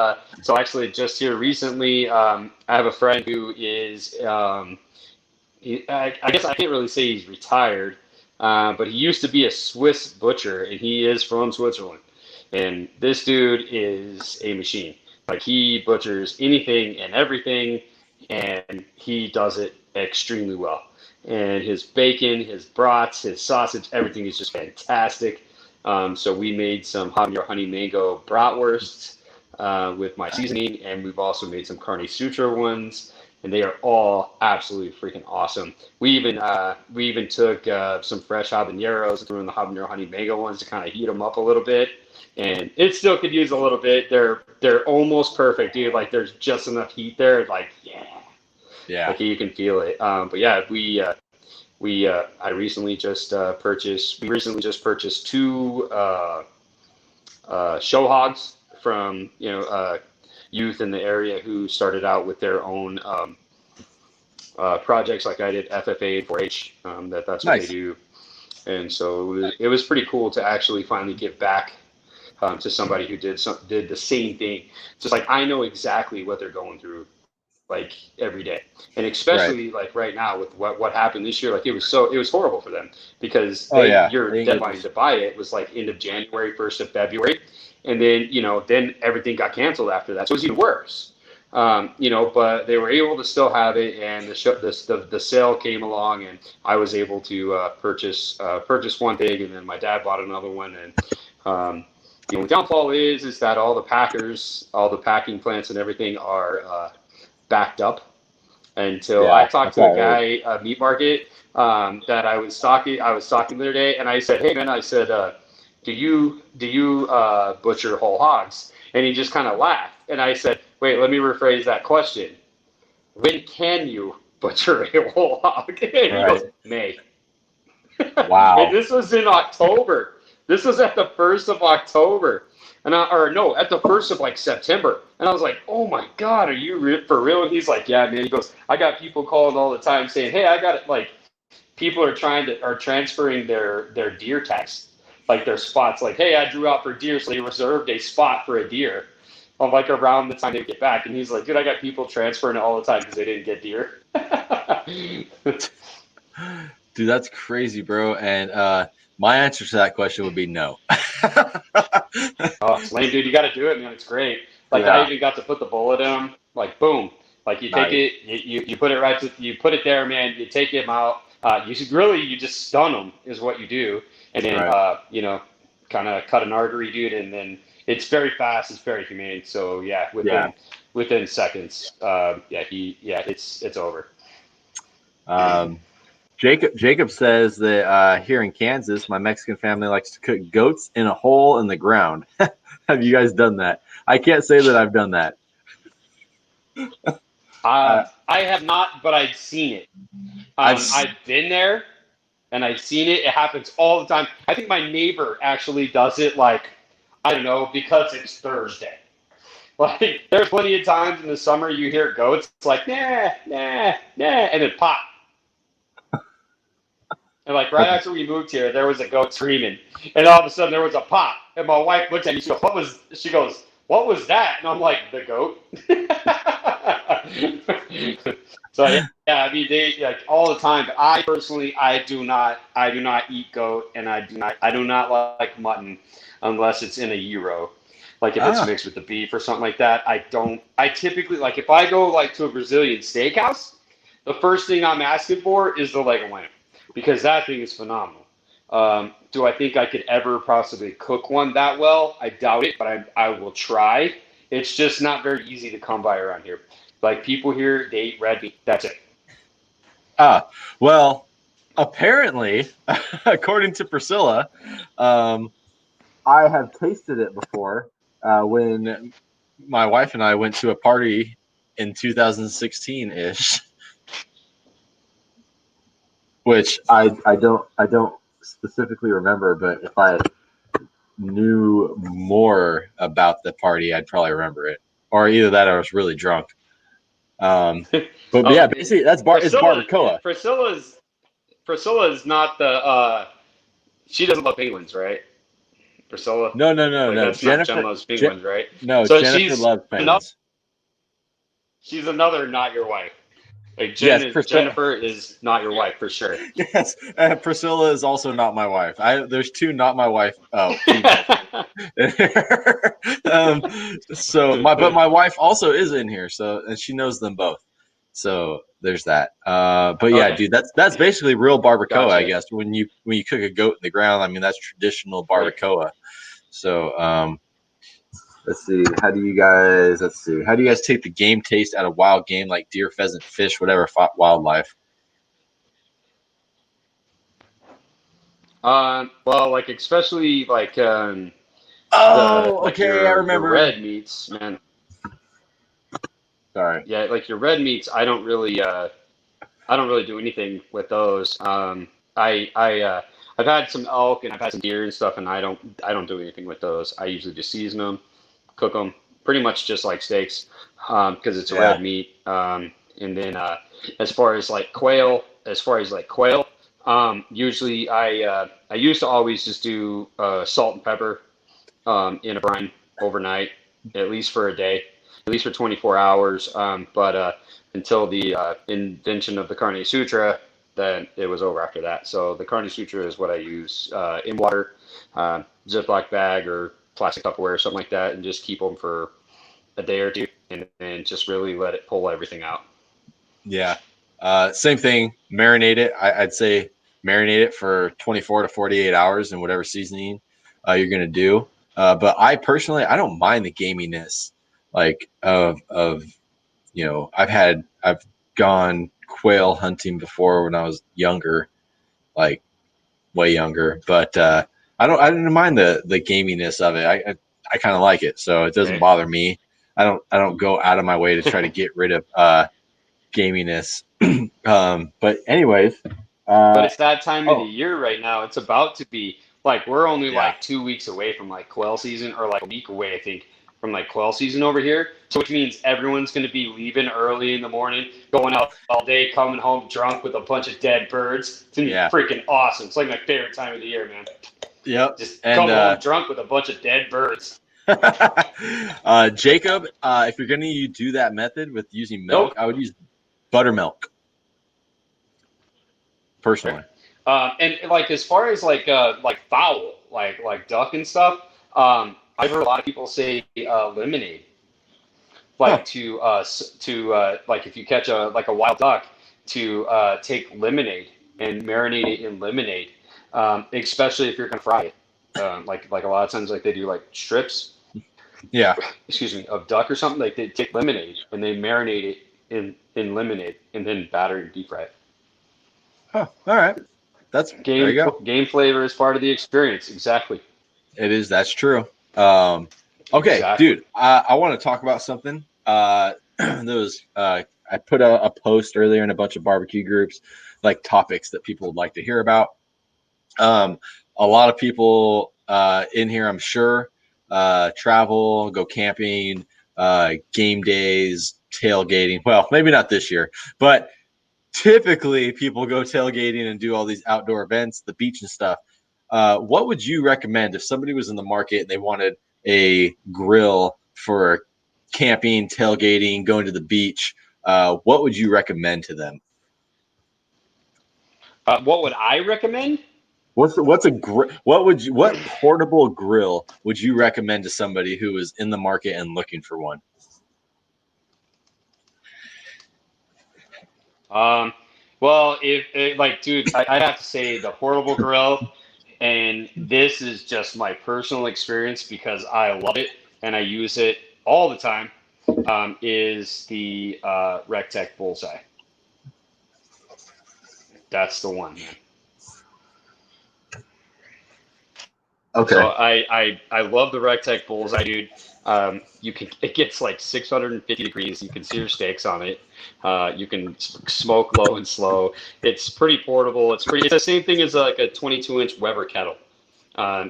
so actually, just here recently, I have a friend who is, I guess I can't really say he's retired, but he used to be a Swiss butcher, and he is from Switzerland. And this dude is a machine. Like he butchers anything and everything, and he does it extremely well. And his bacon, his brats, his sausage, everything is just fantastic. So we made some habanero honey mango bratwursts with my seasoning, and we've also made some carne sutra ones, and they are all absolutely freaking awesome. We even took some fresh habaneros and threw in the habanero honey mango ones to kind of heat them up a little bit, and it still could use a little bit. They're almost perfect, dude. Like there's just enough heat there. Like Yeah. Like you can feel it. But yeah, I recently just purchased. We recently just purchased 2 show hogs from youth in the area who started out with their own projects like I did, FFA and 4-H. That's what they do, and so it was pretty cool to actually finally give back to somebody who did the same thing. Just like I know exactly what they're going through, like every day, and especially like right now with what happened this year. Like it was horrible for them because your deadline to buy it was like end of January, 1st of February, and then then everything got canceled after that, so it was even worse. But they were able to still have it, and the sale came along, and I was able to purchase one pig, and then my dad bought another one, and the downfall is that all the packers, all the packing plants, and everything are backed up until I talked to a guy at meat market that I was stocking the other day, and I said, "Hey man," I said, "Do you butcher whole hogs?" And he just kind of laughed, and I said, "Wait, let me rephrase that question. When can you butcher a whole hog?" And he goes, "May." Wow. And this was in October. This was at the 1st of October. At the 1st of like September. And I was like, "Oh my God, are you for real?" And he's like, "Yeah, man." He goes, "I got people calling all the time saying, hey, I got it." Like people are transferring their deer tags, like their spots. Like, "Hey, I drew out for deer." So they reserved a spot for a deer on like around the time they get back. And he's like, "Dude, I got people transferring it all the time because they didn't get deer." Dude, that's crazy, bro. And my answer to that question would be no. Oh, it's lame, dude. You got to do it, man. It's great. Like I even got to put the bullet in them. Like boom. Like you take it, you put it you put it there, man. You take him out. You just stun them is what you do, and then kind of cut an artery, dude, and then it's very fast. It's very humane. So yeah, within seconds, it's over. Jacob says that here in Kansas, my Mexican family likes to cook goats in a hole in the ground. Have you guys done that? I can't say that I've done that. I have not, but I've seen it. I've been there, and I've seen it. It happens all the time. I think my neighbor actually does it, like, I don't know, because it's Thursday. Like, there's plenty of times in the summer you hear goats, it's like, nah, and then pop. And like right after we moved here, there was a goat screaming, and all of a sudden there was a pop. And my wife looked at me. She goes, "What was that?" And I'm like, "The goat." So yeah, I mean they like all the time. But I personally, I do not eat goat, and I do not like mutton unless it's in a gyro. Like if it's mixed with the beef or something like that. I typically like if I go like to a Brazilian steakhouse, the first thing I'm asking for is the leg of lamb. Because that thing is phenomenal. Do I think I could ever possibly cook one that well? I doubt it, but I will try. It's just not very easy to come by around here. Like people here, they eat red meat. That's it. Well, apparently, according to Priscilla, I have tasted it before when my wife and I went to a party in 2016-ish. Which I don't specifically remember, but if I knew more about the party, I'd probably remember it. Or either that, or I was really drunk. But yeah, basically that's it's barbacoa. Priscilla is not the. She doesn't love penguins, right? Priscilla. No. That's Jennifer not Jen loves penguins, right? No, so Jennifer loves penguins. She's another not your wife. Like Jennifer is not your wife for sure. Yes, Priscilla is also not my wife. There's two not my wife. Oh, but my wife also is in here, and she knows them both. So there's that. But yeah, dude, that's basically real barbacoa, gotcha. I guess. When you cook a goat in the ground, I mean that's traditional barbacoa. Right. So let's see. How do you guys take the game taste out of wild game like deer, pheasant, fish, whatever wildlife? Well, like especially like I remember your red meats, man. Sorry. Yeah, like your red meats, I don't really do anything with those. I've had some elk and I've had some deer and stuff, and I don't do anything with those. I usually just season them, cook them, pretty much just like steaks, because it's red meat. And then as far as quail, usually I used to always just do salt and pepper in a brine overnight, at least for a day, at least for 24 hours. But until the invention of the Carne Sutra, then it was over after that. So the Carne Sutra is what I use in water, Ziploc bag or plastic Tupperware or something like that, and just keep them for a day or two, and just really let it pull everything out. Yeah. Same thing. Marinate it. I'd say marinate it for 24 to 48 hours in whatever seasoning you're going to do. But I personally, I don't mind the gaminess I've gone quail hunting before when I was younger, like way younger, but I didn't mind the gaminess of it. I kind of like it. So it doesn't bother me. I don't go out of my way to try to get rid of gaminess. But anyways, but it's that time of the year right now. It's about to be we're only 2 weeks away from quail season, or a week away, I think, from quail season over here. So which means everyone's going to be leaving early in the morning, going out all day, coming home drunk with a bunch of dead birds. It's going to be freaking awesome. It's my favorite time of the year, man. Yep. Just come home drunk with a bunch of dead birds. Jacob, if you're going to do that method with using milk, I would use buttermilk. Personally. And as far as fowl, like duck and stuff, I've heard a lot of people say lemonade. If you catch a wild duck, to take lemonade and marinate it in lemonade, especially if you're gonna fry it. A lot of times they do strips, Yeah. excuse me, of duck or something, like they take lemonade and they marinate it in lemonade and then batter and deep fry it. Oh, all right. There you go. Game flavor is part of the experience. Exactly. It is. That's true. Okay, Exactly. dude. I want to talk about something. I put a post earlier in a bunch of barbecue groups, like topics that people would like to hear about. A lot of people in here, I'm sure, travel, go camping, game days, tailgating. Well, maybe not this year, but typically people go tailgating and do all these outdoor events, the beach and stuff. What would you recommend if somebody was in the market and they wanted a grill for camping, tailgating, going to the beach? What would you recommend to them? What would I recommend? What portable grill would you recommend to somebody who is in the market and looking for one? Well, like, dude, I'd have to say the portable grill, and this is just my personal experience because I love it and I use it all the time. Is the Rectech Bullseye. That's the one, man. Okay. So I love the Rectech Bullseye, dude. It gets like 650 degrees. You can sear steaks on it. You can smoke low and slow. It's pretty portable. It's the same thing as like a 22-inch Weber kettle.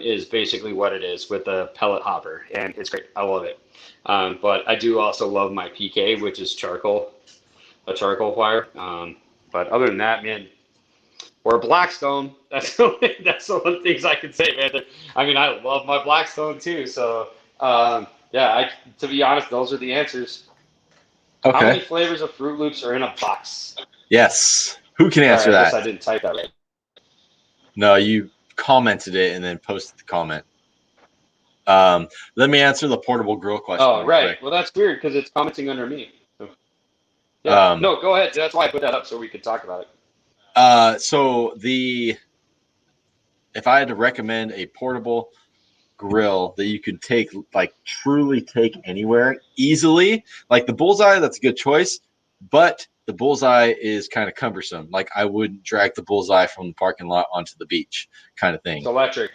Is basically what it is with a pellet hopper, and it's great. I love it. But I do also love my PK, which is a charcoal fire. But other than that, man, or Blackstone. That's the one things I can say, man. I mean, I love my Blackstone too. So yeah, to be honest, those are the answers. Okay. How many flavors of Fruit Loops are in a box? Yes. Who can Sorry, answer I that? guess I didn't type that right. No, you commented it and then posted the comment. Let me answer the portable grill question. Oh, right. Quick. Well, that's weird because it's commenting under me. So, yeah. No, go ahead. That's why I put that up so we could talk about it. If I had to recommend a portable grill that you could truly take anywhere easily, like the Bullseye, that's a good choice, but the Bullseye is kind of cumbersome. Like I wouldn't drag the Bullseye from the parking lot onto the beach, kind of thing. It's electric.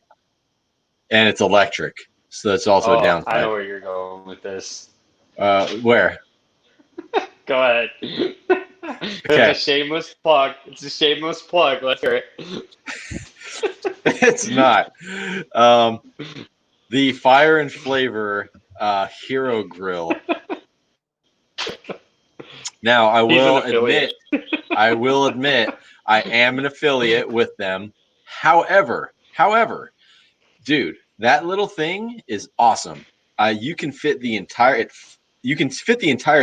And it's electric, so that's also a downside. I know where you're going with this. Where? Go ahead. Okay. It's a shameless plug. Let's hear it. It's not. The Fire and Flavor Hero Grill. Now, I will admit, I am an affiliate with them. However, dude, that little thing is awesome. You can fit the entire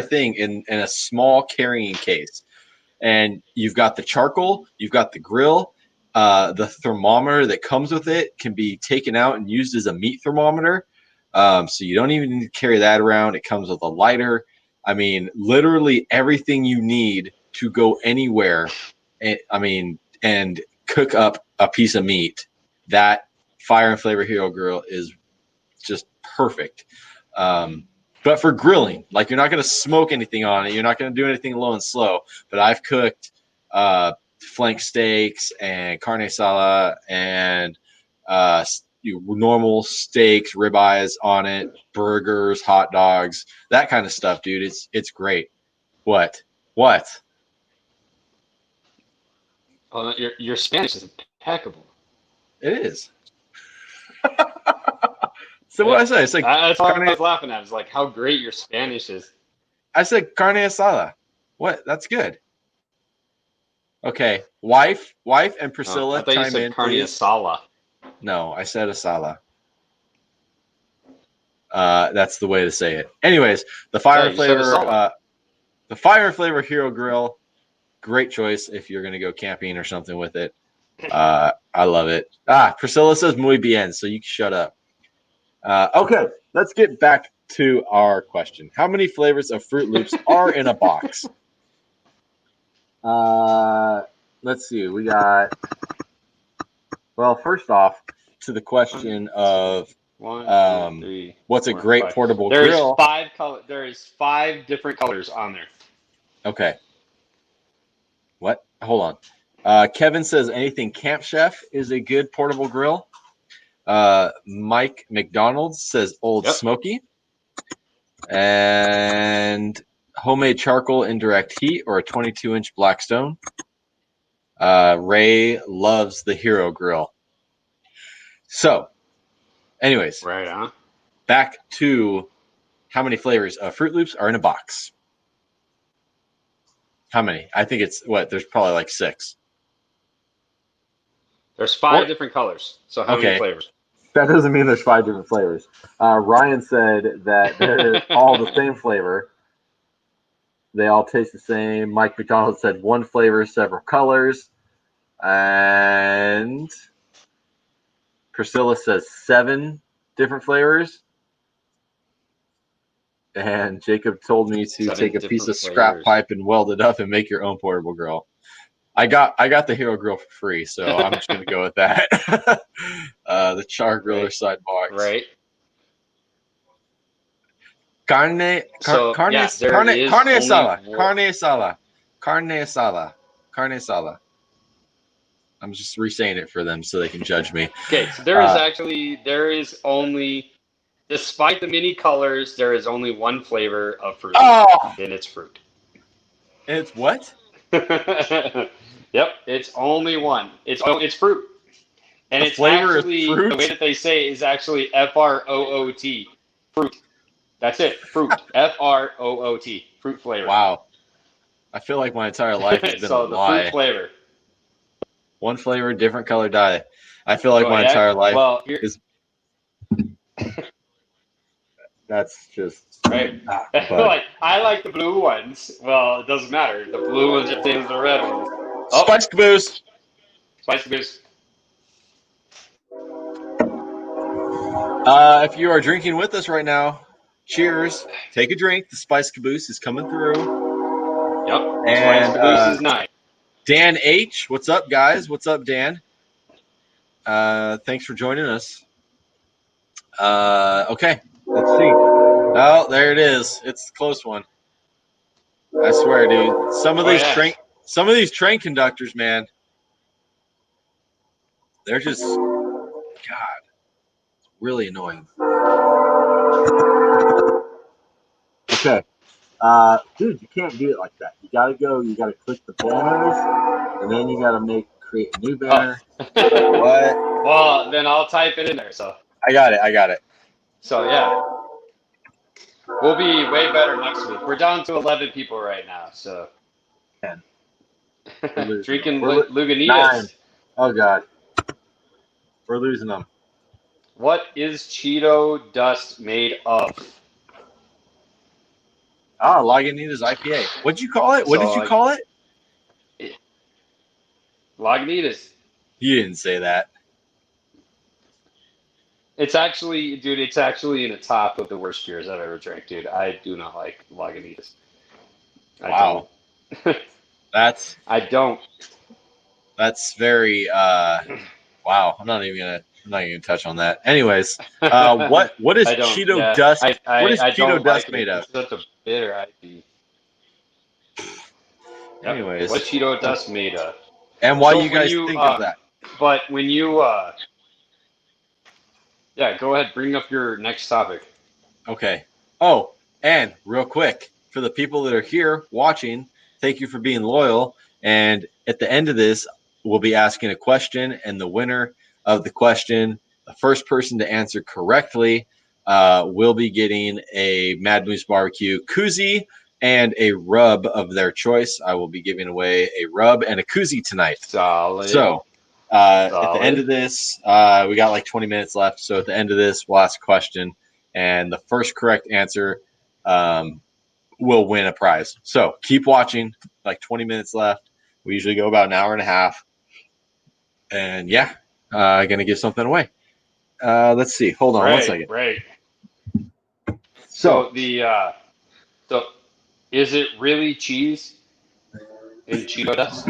thing in a small carrying case, and you've got the charcoal, you've got the grill. The thermometer that comes with it can be taken out and used as a meat thermometer. So you don't even need to carry that around. It comes with a lighter. I mean, literally everything you need to go anywhere. And cook up a piece of meat. That Fire and Flavor Hero Grill is just perfect. But for grilling, like you're not going to smoke anything on it. You're not going to do anything low and slow. But I've cooked flank steaks and carne asada and normal steaks, ribeyes on it, burgers, hot dogs, that kind of stuff, dude. It's great. What? Oh, your Spanish is impeccable. It is. So what I say? It's like that's what I was laughing at. It's like how great your Spanish is. I said carne asada. What? That's good. Okay, wife, and Priscilla. I thought you said carne asada. No, I said asada. That's the way to say it. Anyways, the Fire and Flavor Hero Grill, great choice if you're gonna go camping or something with it. I love it. Priscilla says muy bien, so you can shut up. Okay, let's get back to our question. How many flavors of Fruit Loops are in a box? Let's see. We got. Well, first off, to the question of 1, 2, 3. What's 4, a great 5. portable There's grill? 5 color. There's 5 different colors on there. Okay. What? Hold on. Kevin says anything Camp Chef is a good portable grill. Mike McDonald says Old Smoky. And homemade charcoal indirect heat or a 22-inch Blackstone. Ray loves the Hero Grill. So, anyways, Right on. Back to how many flavors of Fruit Loops are in a box. How many? I think it's there's probably like 6. There's 5 different colors. So how many flavors? That doesn't mean there's 5 different flavors. Ryan said that they're all the same flavor. They all taste the same. Mike McDonald said 1 flavor, several colors. And Priscilla says 7 different flavors. And Jacob told me to take a piece of scrap pipe and weld it up and make your own portable grill. I got the Hero Grill for free, so I'm just gonna go with that. The Char Griller side box. Right. Carne asada. I'm just re-saying it for them so they can judge me. Okay, so there is only, despite the many colors, there is only 1 flavor of fruit. Oh! And it's fruit. It's what? Yep, it's only 1. It's fruit. And it's flavor actually, fruit? the way that they say it is actually F-R-O-O-T. Fruit. That's it. Fruit. F-R-O-O-T. Fruit flavor. Wow. I feel like my entire life has been a lie. Fruit flavor. 1 flavor, different color dye. I feel like my entire life is. That's just right. I like the blue ones. Well, it doesn't matter. The blue ones are the same as the red ones. Oh. Spice Caboose. Spice Caboose. If you are drinking with us right now, cheers. Take a drink. The Spice Caboose is coming through. Yep. And Spice Caboose is nice. Dan H. What's up, guys? What's up, Dan? Thanks for joining us. Okay. Let's see. Oh, there it is. It's a close one. I swear, dude. Some of these train conductors, man. They're just it's really annoying. Okay. Dude, you can't do it like that. You gotta click the banners, and then you gotta create a new banner. Oh. What? Well, then I'll type it in there. So I got it. So yeah. We'll be way better next week. We're down to 11 people right now, so. 10. Drinking Lagunitas. 9. Oh, God. We're losing them. What is Cheeto dust made of? Lagunitas IPA. What'd you call it? What did you call it? Lagunitas. You didn't say that. It's actually in the top of the worst beers I've ever drank, dude. I do not like Lagunitas. Wow. I don't. That's very wow. I'm not even gonna touch on that. Anyways, what is Cheeto dust? What is Cheeto dust made of? It's such a bitter IPA. Anyways, what Cheeto dust made of? And why you guys think of that? But when you yeah, go ahead. Bring up your next topic. Okay. Oh, and real quick, for the people that are here watching, thank you for being loyal. And at the end of this, we'll be asking a question, and the winner of the question, the first person to answer correctly, will be getting a Mad Moose Barbecue koozie and a rub of their choice. I will be giving away a rub and a koozie tonight. Solid. So at the end of this, we got like 20 minutes left. So at the end of this, we'll ask a question, and the first correct answer will win a prize. So keep watching. Like 20 minutes left. We usually go about an hour and a half. And yeah, gonna give something away. Let's see. Hold on 1 second. Right. So is it really cheese in Cheeto dust?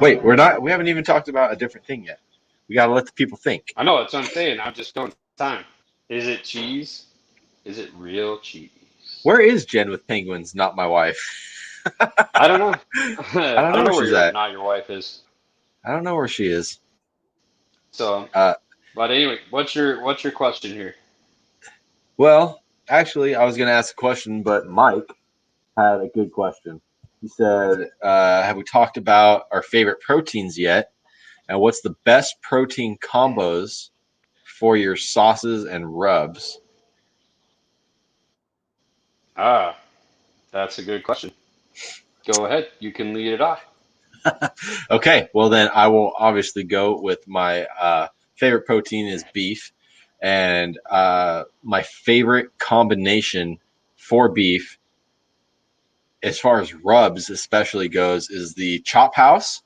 Wait, we haven't even talked about a different thing yet. We gotta let the people think. I know, that's what I'm saying. I'm just going time. Is it cheese? Is it real cheese? Where is Jen with penguins? Not my wife. I don't know. I I don't know don't where know where she's at. your wife is. I don't know where she is. So, Uh, but anyway, what's your question here? well, actually, I was going to ask a question, but Mike had a good question. He said, "Have we talked about our favorite proteins yet? And what's the best protein combos for your sauces and rubs?" Ah, that's a good question. Go ahead. You can lead it off. Okay, well then I will obviously go with my favorite protein is beef, and my favorite combination for beef, as far as rubs especially goes, is the chop house.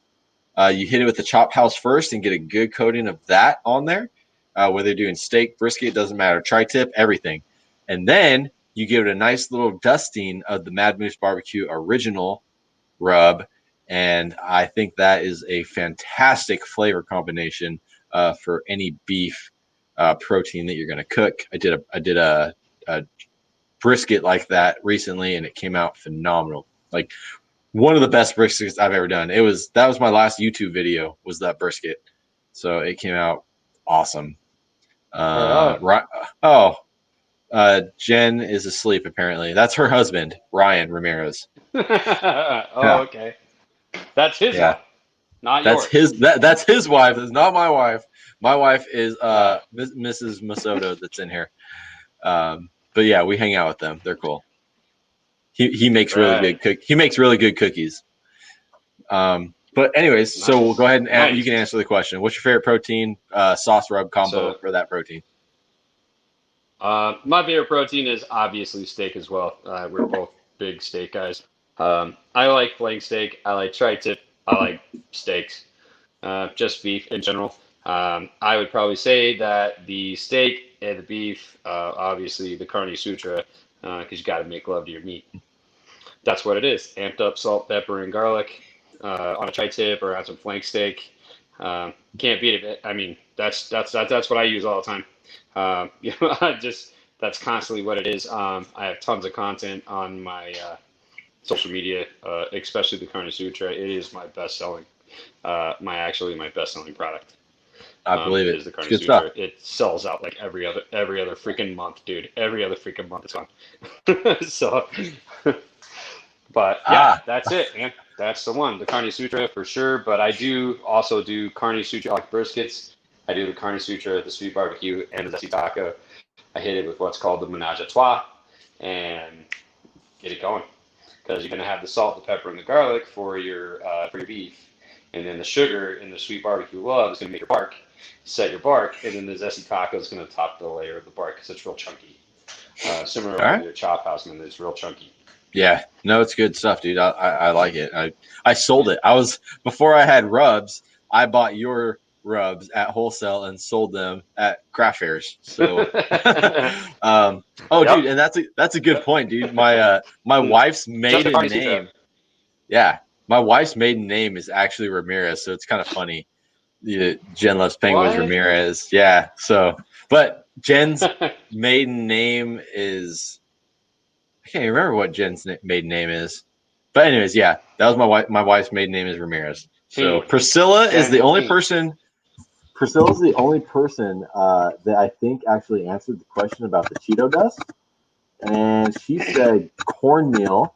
You hit it with the chop house first and get a good coating of that on there. Whether you're doing steak, brisket, doesn't matter, tri-tip, everything, and then you give it a nice little dusting of the Mad Moose Barbecue original rub, and I think that is a fantastic flavor combination for any beef protein that you're going to cook. I did a brisket like that recently, and it came out phenomenal. Like one of the best briskets I've ever done. That was my last YouTube video, was that brisket, so it came out awesome. Right on. Right. Oh, Jen is asleep apparently. That's her husband, Ryan Ramirez. Oh, Yeah, okay. That's his yeah. wife, not yours. That's his wife. It's not my wife. My wife is Uh, Mrs. Masoto that's in here. But yeah, we hang out with them. They're cool. He makes really right. good He makes really good cookies. But anyways, so we'll go Nice. ahead and you Nice. can answer the question. What's your favorite protein sauce rub combo So, for that protein? my favorite protein is obviously steak as well. We're both big steak guys. I like flank steak. I like tri-tip. I like steaks. Just beef in general. I would probably say that the steak and the beef, obviously the carne sutra, because you got to make love to your meat. That's what it is. Amped up salt, pepper, and garlic on a tri-tip or on some flank steak. Can't beat it. I mean, that's what I use all the time. I just that's constantly what it is. I have tons of content on my social media, especially the Carne Sutra. It is my best selling, my best selling product. I believe it. Is the It's Carne good stuff. Sutra. It sells out like every other freaking month, dude. Every other freaking month it's gone. So, but yeah, Ah, that's it, man. That's the one, the Carne Sutra for sure. But I do also do Carne Sutra like briskets. I do the Carne Sutra, the sweet barbecue, and the zesty taco. I hit it with what's called the menage a trois, and get it going. Because you're gonna have the salt, the pepper, and the garlic for your beef, and then the sugar and the sweet barbecue love is gonna make your bark, set your bark, and then the zesty taco is gonna top the layer of the bark because it's real chunky. Similar all to right. your chop house, man, it's real chunky. Yeah, no, it's good stuff, dude. I like it. I sold it. I was before I had rubs. I bought your rubs at wholesale and sold them at craft fairs. So, oh, Yep. dude, and that's a good Yep. point, dude. My wife's Just the maiden Carne Sutra. name, yeah, my wife's maiden name is actually Ramirez. So it's kind of funny. Yeah, Jen loves penguins, What? Ramirez. Yeah. So, but Jen's maiden name is, I can't even remember what Jen's maiden name is. But anyways, yeah, that was my wife. My wife's maiden name is Ramirez. So Penguin. Priscilla is Jen the the only Penguin. person. Priscilla's the only person that I think actually answered the question about the Cheeto dust, and she said cornmeal.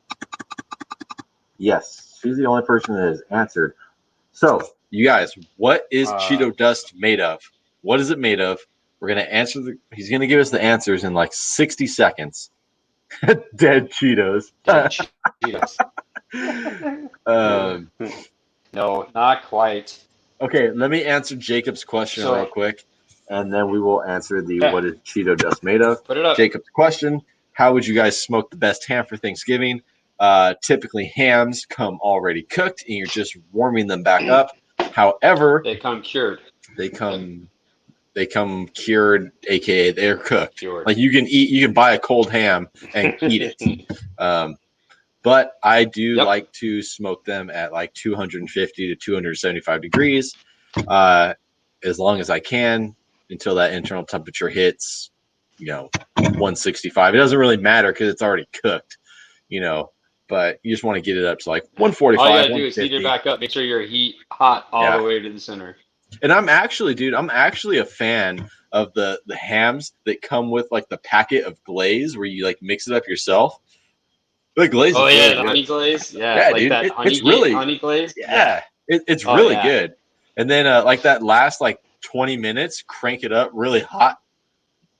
Yes, she's the only person that has answered. So, you guys, what is Uh, Cheeto dust made of? What is it made of? We're gonna answer he's gonna give us the answers in like 60 seconds. Dead Cheetos. Dead Cheetos. um, No, not quite. okay, let me answer Jacob's question real So, quick, and then we will answer the yeah, what is Cheeto dust made of. put it up. Jacob's question: how would you guys smoke the best ham for Thanksgiving? Typically, hams come already cooked, and you're just warming them back up. However, They come cured. they come they come cured, aka they're cooked. Cured. Like you can buy a cold ham and eat it. Um, but I do Yep. like to smoke them at like 250 to 275 degrees, uh, as long as I can until that internal temperature hits 165. It doesn't really matter because it's already cooked, but you just want to get it up to like 145. All you gotta do is 150. heat it back up. Make sure your heat hot all the way to the center. And I'm actually a fan of the hams that come with like the packet of glaze where you like mix it up yourself. The glaze is really good. Honey glaze. Yeah, Yeah, like dude, that honey glaze. Yeah, it's really good. And then like that last like 20 minutes, crank it up really hot.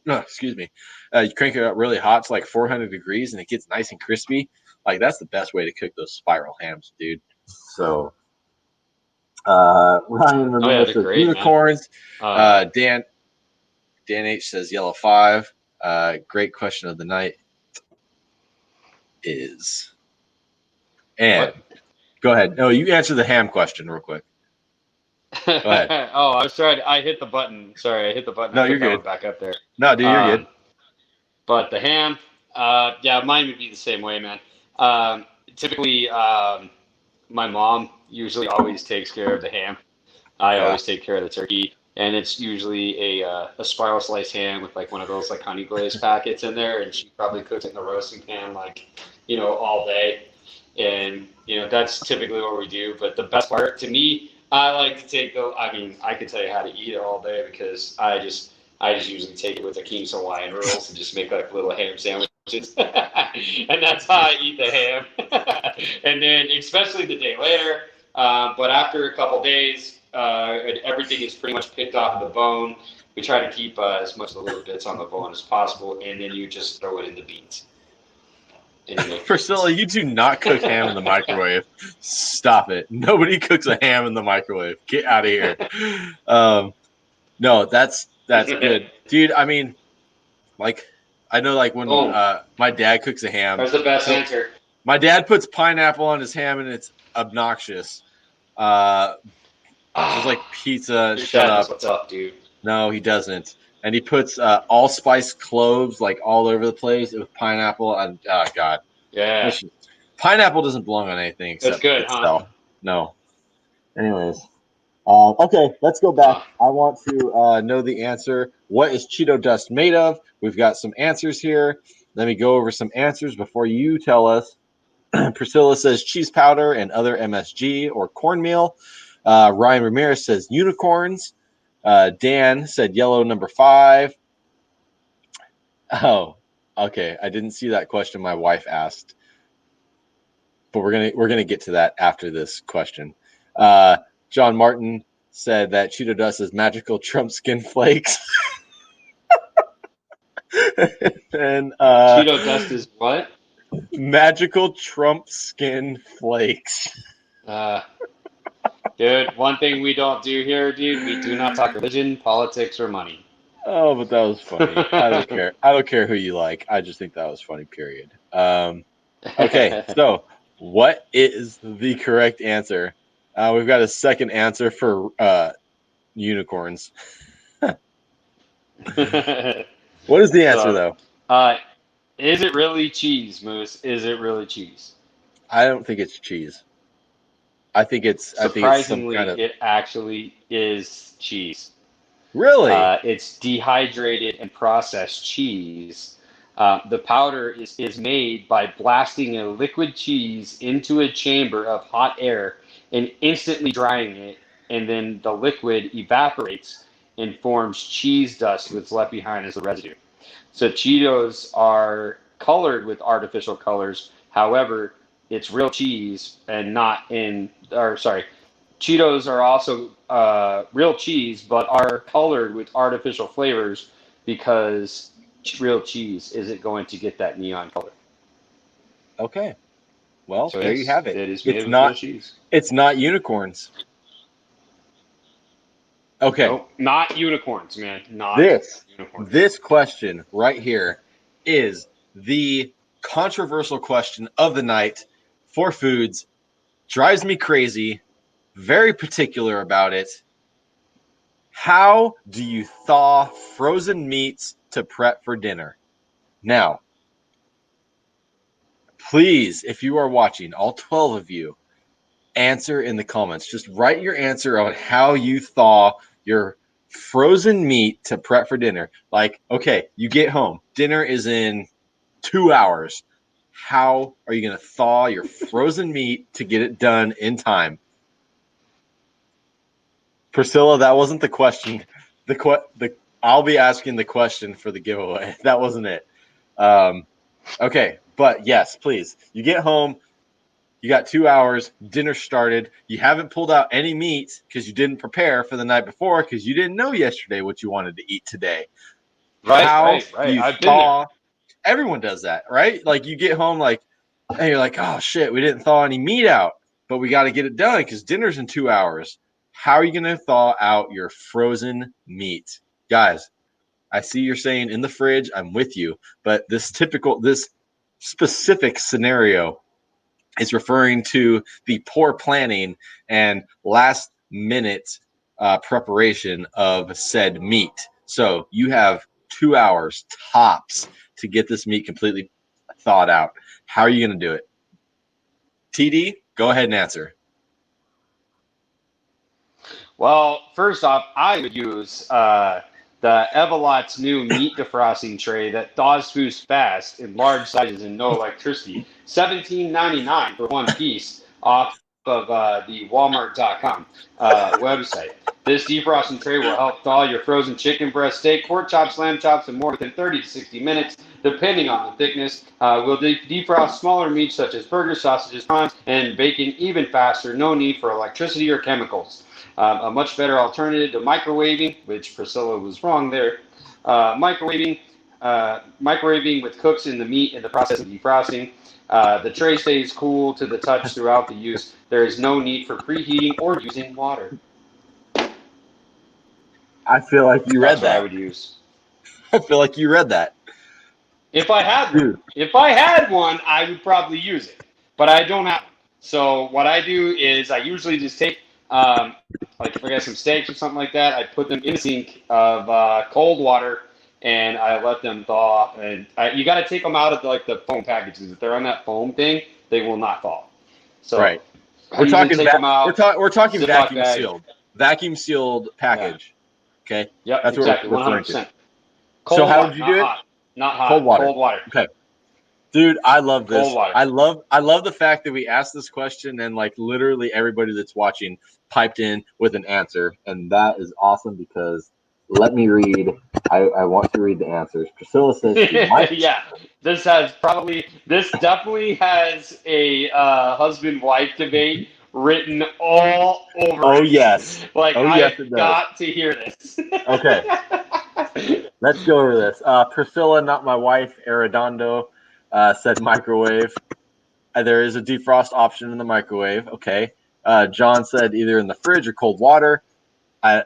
No, excuse me. You crank it up really hot to like 400 degrees, and it gets nice and crispy. Like that's the best way to cook those spiral hams, dude. So, Ryan Ramirez says unicorns. Dan H says yellow 5. Great question of the night is, and what? Go ahead. No, you answer the ham question real quick. Go ahead. I was trying. I hit the button. Sorry, I hit the button. No, you're good. Back up there. No, dude, you're good. But the ham, mine would be the same way, man. Typically, my mom usually always takes care of the ham. I always take care of the turkey, and it's usually a spiral slice ham with like one of those like honey glaze packets in there, and she probably cooks it in the roasting pan like all day, and that's typically what we do. But the best part to me, I like to take I could tell you how to eat it all day because I just usually take it with the King's Hawaiian rolls and just make like little ham sandwiches. And that's how I eat the ham. And then especially the day later, but after a couple days, everything is pretty much picked off of the bone. We try to keep as much of the little bits on the bone as possible, and then you just throw it in the beans. Priscilla, you do not cook ham in the microwave. Stop it. Nobody cooks a ham in the microwave. Get out of here. No, that's good. Dude, I mean, like, I know like when my dad cooks a ham. That's the best answer. My dad puts pineapple on his ham, and it's obnoxious. It's like pizza. Shut up. What's up, dude? No, he doesn't. And he puts allspice cloves like all over the place with pineapple. And oh god, yeah, pineapple doesn't belong on anything except it's good, itself. Huh? No. Anyways, okay, let's go back. I want to know the answer. What is Cheeto dust made of? We've got some answers here. Let me go over some answers before you tell us. Priscilla says cheese powder and other MSG or cornmeal. Ryan Ramirez says unicorns. Dan said yellow number 5. Oh, okay. I didn't see that question my wife asked, but we're gonna get to that after this question. John Martin said that Cheeto dust is magical Trump skin flakes. And Cheeto dust is what? Magical Trump skin flakes. Dude, one thing we don't do here, dude, we do not talk religion, politics, or money. Oh, but that was funny. I don't care. I don't care who you like. I just think that was funny, period. Okay, so what is the correct answer? We've got a second answer for unicorns. What is the answer, though? Is it really cheese, Moose? Is it really cheese? I don't think it's cheese. I think it's surprisingly, some kind of... it actually is cheese. Really? It's dehydrated and processed cheese. The powder is made by blasting a liquid cheese into a chamber of hot air and instantly drying it, and then the liquid evaporates and forms cheese dust that's left behind as the residue. So Cheetos are colored with artificial colors. However, it's real cheese and not Cheetos are also real cheese, but are colored with artificial flavors because real cheese isn't going to get that neon color. Okay. Well, so there you have it. It is made with real cheese. It's not unicorns. Okay. Nope, not unicorns, man. Not unicorns. This question right here is the controversial question of the night for foods. Drives me crazy. Very particular about it. How do you thaw frozen meats to prep for dinner? Now, please, if you are watching, all 12 of you, answer in the comments. Just write your answer on how you thaw your frozen meat to prep for dinner. Like, okay, you get home, dinner is in 2 hours. How are you going to thaw your frozen meat to get it done in time? Priscilla, that wasn't the question. I'll be asking the question for the giveaway. That wasn't it. Okay, but yes, please. You get home, you got 2 hours, dinner started. You haven't pulled out any meat because you didn't prepare for the night before because you didn't know yesterday what you wanted to eat today. Right. Do you I've been thaw? Everyone does that, right? Like you get home, like, and you're like, oh shit, we didn't thaw any meat out, but we got to get it done because dinner's in 2 hours. How are you going to thaw out your frozen meat? Guys, I see you're saying in the fridge, I'm with you, but this specific scenario is referring to the poor planning and last minute preparation of said meat. So you have 2 hours tops to get this meat completely thawed out. How are you going to do it? TD, go ahead and answer. Well, first off, I would use the Evolot's new meat defrosting tray that thaws foods fast in large sizes and no electricity. $17.99 for one piece off of the Walmart.com website. This defrosting tray will help thaw your frozen chicken breast, steak, pork chops, lamb chops, and more within 30 to 60 minutes, depending on the thickness. Will defrost smaller meats such as burgers, sausages, prawns, and bacon even faster. No need for electricity or chemicals. A much better alternative to microwaving, which Priscilla was wrong there. Microwaving with cooks in the meat in the process of defrosting. The tray stays cool to the touch throughout the use. There is no need for preheating or using water. I feel like you read That's what that. I would use. I feel like you read that. If I had one, I would probably use it, but I don't have one. So what I do is I usually just take, like if I got some steaks or something like that, I put them in a sink of cold water and I let them thaw. And you got to take them out of the foam packages. If they're on that foam thing, they will not thaw. So right. We're talking vacuum sealed package. Yeah. Okay. Yep. That's exactly. what we're 100%. Cold so how would you do it? Not hot. Cold water. Cold water. Okay. Dude, I love this. Cold water. I love the fact that we asked this question and like literally everybody that's watching piped in with an answer, and that is awesome because let me read. I want to read the answers. Priscilla says she might. Yeah, this definitely has a husband-wife debate written all over. Oh it. Yes. Like yes, I've got to hear this. Okay. Let's go over this. Priscilla, not my wife, Arredondo, said microwave. There is a defrost option in the microwave. Okay. John said either in the fridge or cold water. Okay,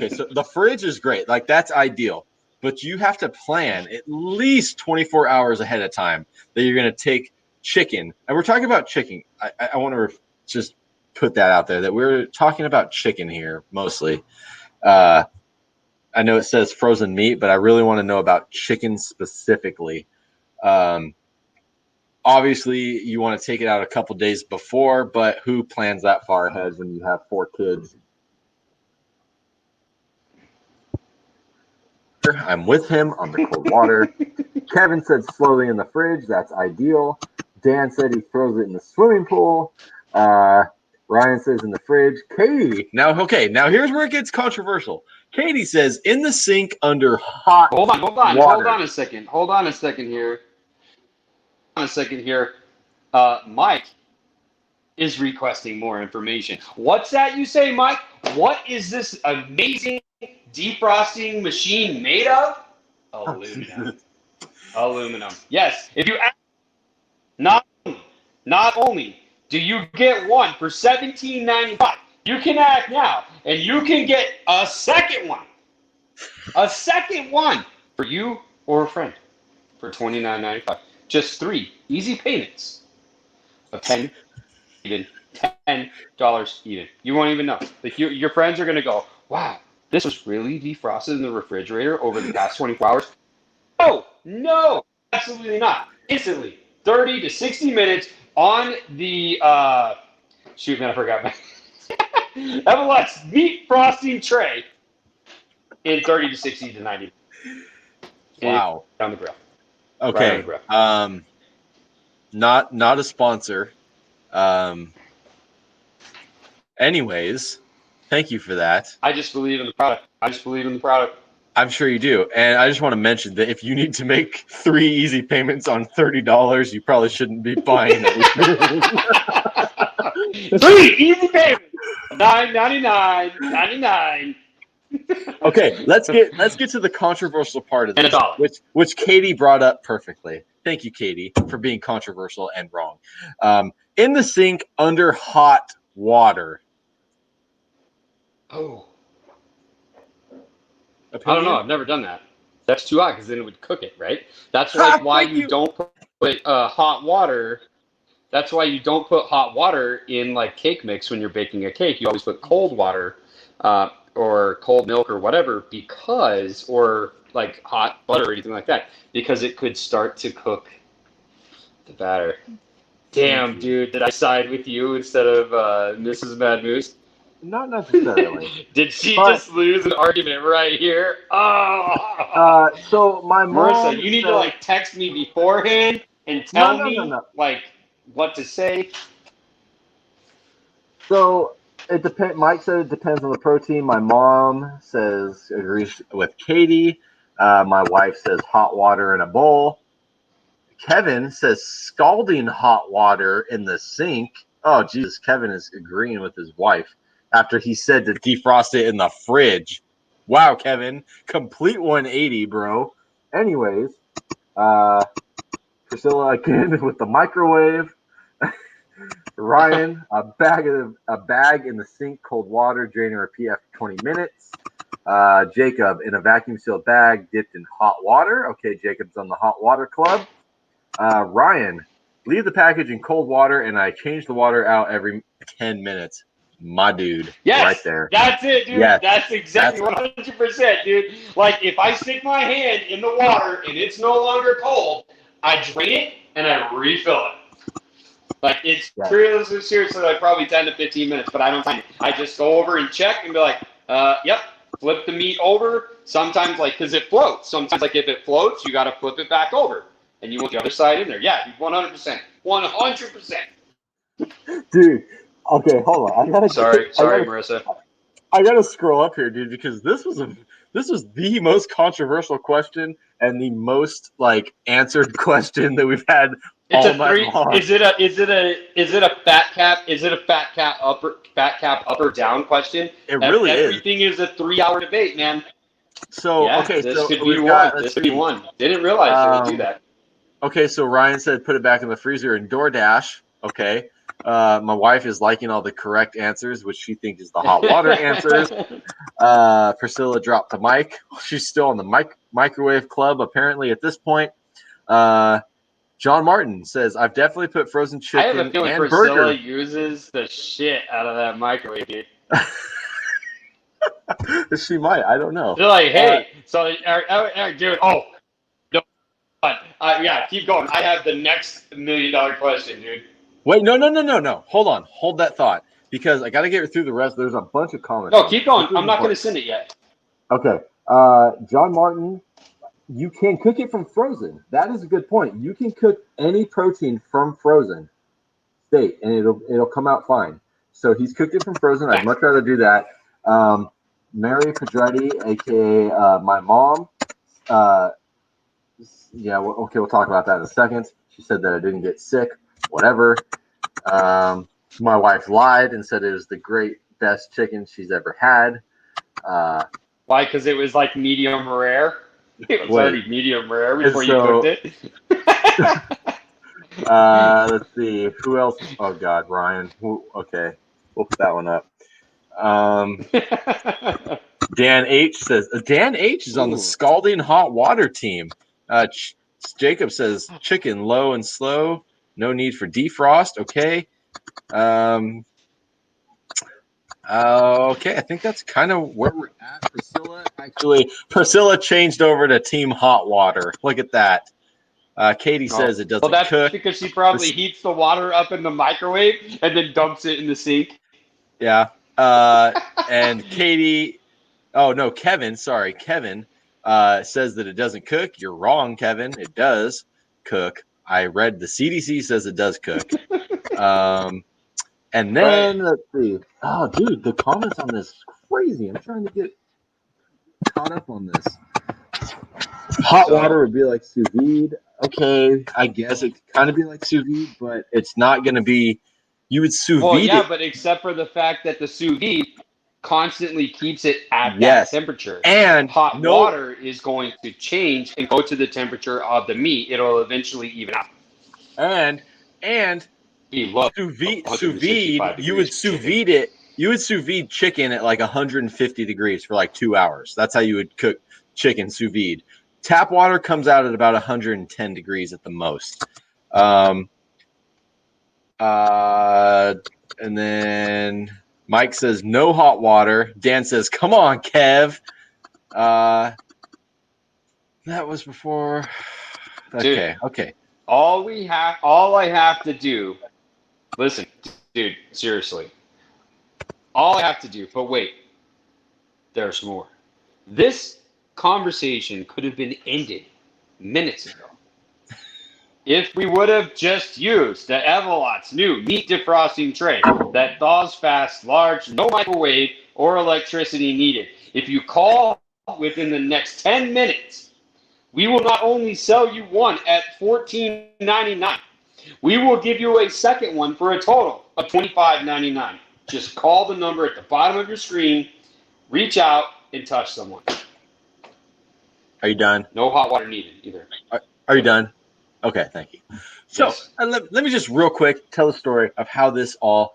so the fridge is great. Like, that's ideal. But you have to plan at least 24 hours ahead of time that you're going to take chicken. And we're talking about chicken. I want to just put that out there that we're talking about chicken here mostly. I know it says frozen meat, but I really want to know about chicken specifically. Obviously, you want to take it out a couple days before, but who plans that far ahead when you have 4 kids? I'm with him on the cold water. Kevin said slowly in the fridge. That's ideal. Dan said he throws it in the swimming pool. Ryan says in the fridge. Katie. Now here's where it gets controversial. Katie says in the sink under hot water. Hold on a second here. Mike is requesting more information. What's that you say, Mike? What is this amazing defrosting machine made of? Aluminum. Yes. If you not only do you get one for $17.95, you can act now, and you can get a second one. A second one for you or a friend for $29.95. Just 3 easy payments of $10 even. You won't even know. Like your friends are going to go, wow, this was really defrosted in the refrigerator over the past 24 hours. No, absolutely not. Instantly, 30 to 60 minutes on the, shoot, man, I forgot. Evolot's meat frosting tray. in 30 to 60 to 90. Wow. On the grill. Okay. Right on the grill. Not a sponsor. Anyways, thank you for that. I just believe in the product. I'm sure you do. And I just want to mention that if you need to make 3 easy payments on $30, you probably shouldn't be buying it. 3 easy payments. $9.99. Okay, let's get to the controversial part of And this, which Katie brought up perfectly. Thank you, Katie, for being controversial and wrong. In the sink under hot water. Oh. Opinion? I don't know. I've never done that. That's too hot because then it would cook it, right? That's like why you don't put hot water. That's why you don't put hot water in like cake mix when you're baking a cake. You always put cold water or cold milk or whatever or like hot butter or anything like that because it could start to cook the batter. Damn, dude, did I side with you instead of Mrs. Mad Moose? Not necessarily. Did she just lose an argument right here? Oh! So my mom Marissa, you need to like text me beforehand and tell me like what to say. So it depends. Mike said it depends on the protein. My mom says agrees with Katie. My wife says hot water in a bowl. Kevin says scalding hot water in the sink. Oh, Jesus. Kevin is agreeing with his wife after he said to defrost it in the fridge. Wow, Kevin. Complete 180, bro. Anyways, Priscilla again with the microwave. Ryan, a bag in the sink, cold water, drain and repeat after 20 minutes. Jacob, in a vacuum sealed bag, dipped in hot water. Okay, Jacob's on the hot water club. Ryan, leave the package in cold water, and I change the water out every 10 minutes. My dude, right there. That's it, dude. Yes, that's exactly 100%, dude. Like, if I stick my hand in the water and it's no longer cold, I drain it and I refill it. Like, it's seriously like probably 10 to 15 minutes, but I don't time it. I just go over and check and be like, yep, flip the meat over. Sometimes, like, because it floats. Sometimes, like, if it floats, you got to flip it back over. And you want the other side in there. Yeah, 100%. 100%. Dude, okay, hold on. Sorry, Marissa. I gotta scroll up here, dude, because this was the most controversial question and the most like answered question that we've had all night long. Is it a fat cap? Is it a fat cap up or down question? It really is. Everything is a 3-hour debate, man. So yeah, okay, this so could be one. This could be one. Didn't realize they would do that. Okay, so Ryan said put it back in the freezer in DoorDash. Okay. My wife is liking all the correct answers, which she thinks is the hot water answers. Priscilla dropped the mic. She's still on the microwave club, apparently, at this point. John Martin says, I've definitely put frozen chicken and burger. I have a feeling Priscilla uses the shit out of that microwave, dude. She might. I don't know. They're like, hey, dude, no. Yeah, keep going. I have the next $1 million question, dude. Wait, no. Hold on. Hold that thought. Because I got to get through the rest. There's a bunch of comments. No, keep going. I'm not going to send it yet. Okay. John Martin, you can cook it from frozen. That is a good point. You can cook any protein from frozen state, and it'll come out fine. So he's cooked it from frozen. I'd much rather do that. Mary Pedretti, a.k.a. my mom. We'll talk about that in a second. She said that I didn't get sick. Whatever. My wife lied and said it was the best chicken she's ever had. Why? Because it was like medium rare. It was already medium rare before you cooked it. Let's see. Who else? Oh God, Ryan. Okay, we'll put that one up. Dan H says Dan H is on the scalding hot water team. Jacob says chicken low and slow. No need for defrost. Okay. Okay, I think that's kind of where we're at. Priscilla changed over to team hot water. Look at that. Katie says it doesn't cook. Well, that's because she probably heats the water up in the microwave and then dumps it in the sink. Yeah. And Katie Oh no, Kevin. Sorry, Kevin says that it doesn't cook. You're wrong, Kevin. It does cook. I read the CDC says it does cook. And then let's see. Oh, dude, the comments on this is crazy. I'm trying to get caught up on this. Hot water would be like sous vide. Okay, I guess it could kind of be like sous vide, but it's not going to be. You would sous vide it. But except for the fact that the sous vide constantly keeps it at that temperature. And hot water is going to change and go to the temperature of the meat. It'll eventually even out. And sous vide, you would sous vide it. You would sous vide chicken at like 150 degrees for like 2 hours. That's how you would cook chicken sous vide. Tap water comes out at about 110 degrees at the most. And then Mike says no hot water. Dan says, "Come on, Kev." That was before. Okay, dude, okay. All I have to do. Listen, dude, seriously. All I have to do. But wait, there's more. This conversation could have been ended minutes ago if we would have just used the Evelot's new meat defrosting tray that thaws fast, large, no microwave or electricity needed. If you call within the next 10 minutes, we will not only sell you one at $14.99, we will give you a second one for a total of $25.99. Just call the number at the bottom of your screen, reach out, and touch someone. Are you done? No hot water needed either. Are you done? Okay, thank you. So Yes. let me just real quick tell the story of how this all